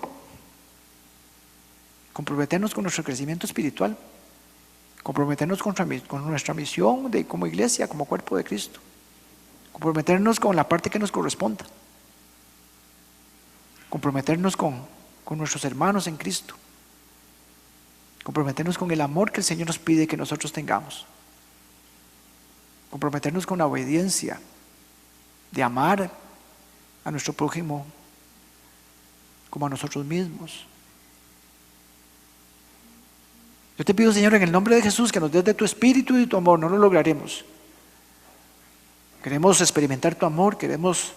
Comprometernos con nuestro crecimiento espiritual, comprometernos con nuestra misión como iglesia, como cuerpo de Cristo, comprometernos con la parte que nos corresponda, comprometernos con nuestros hermanos en Cristo, comprometernos con el amor que el Señor nos pide que nosotros tengamos, comprometernos con la obediencia de amar a nuestro prójimo como a nosotros mismos. Yo te pido, Señor, en el nombre de Jesús, que nos des de tu espíritu y de tu amor. No lo lograremos. Queremos experimentar tu amor, queremos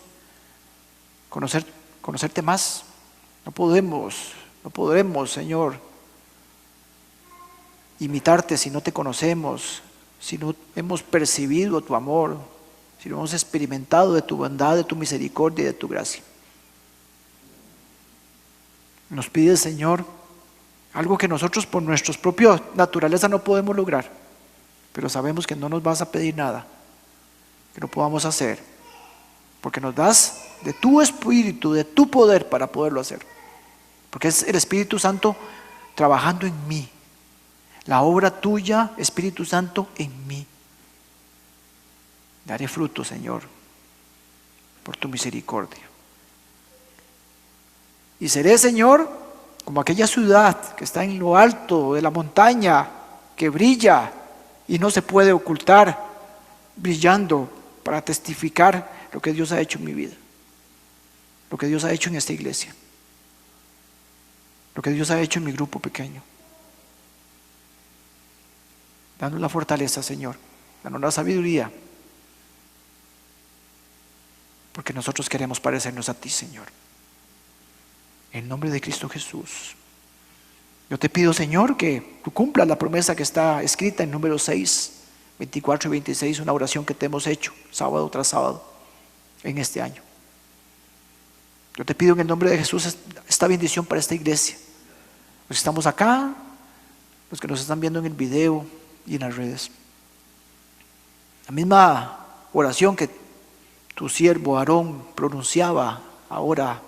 conocerte más. No podremos, Señor, imitarte si no te conocemos, si no hemos percibido tu amor, si no hemos experimentado de tu bondad, de tu misericordia y de tu gracia. Nos pides, Señor, algo que nosotros por nuestra propia naturaleza no podemos lograr, pero sabemos que no nos vas a pedir nada que no podamos hacer, porque nos das de tu espíritu, de tu poder para poderlo hacer, porque es el Espíritu Santo trabajando en mí, la obra tuya, Espíritu Santo, en mí. Daré fruto, Señor, por tu misericordia. Y seré, Señor, como aquella ciudad que está en lo alto de la montaña, que brilla y no se puede ocultar, brillando para testificar lo que Dios ha hecho en mi vida, lo que Dios ha hecho en esta iglesia, lo que Dios ha hecho en mi grupo pequeño. Danos la fortaleza, Señor, danos la sabiduría porque nosotros queremos parecernos a ti, Señor. En nombre de Cristo Jesús. Yo te pido, Señor, que tú cumplas la promesa que está escrita en Números 6, 24 y 26, una oración que te hemos hecho sábado tras sábado en este año. Yo te pido en el nombre de Jesús esta bendición para esta iglesia. Los que estamos acá, los que nos están viendo en el video y en las redes. La misma oración que tu siervo Aarón pronunciaba, ahora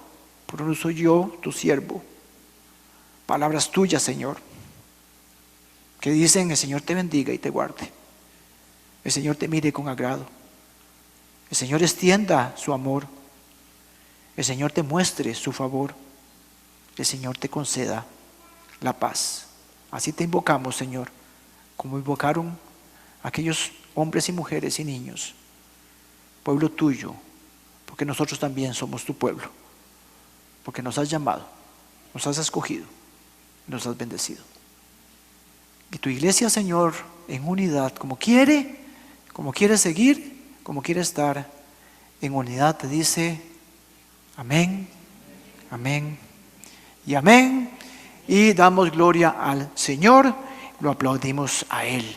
pronuncio yo, tu siervo. Palabras tuyas, Señor, que dicen: el Señor te bendiga y te guarde. El Señor te mire con agrado. El Señor extienda su amor. El Señor te muestre su favor. El Señor te conceda la paz. Así te invocamos, Señor, como invocaron aquellos hombres y mujeres y niños, pueblo tuyo, porque nosotros también somos tu pueblo, porque nos has llamado, nos has escogido, nos has bendecido. Y tu iglesia, Señor, en unidad, como quiere seguir, como quiere estar en unidad, te dice amén, amén y amén. Y damos gloria al Señor, lo aplaudimos a Él.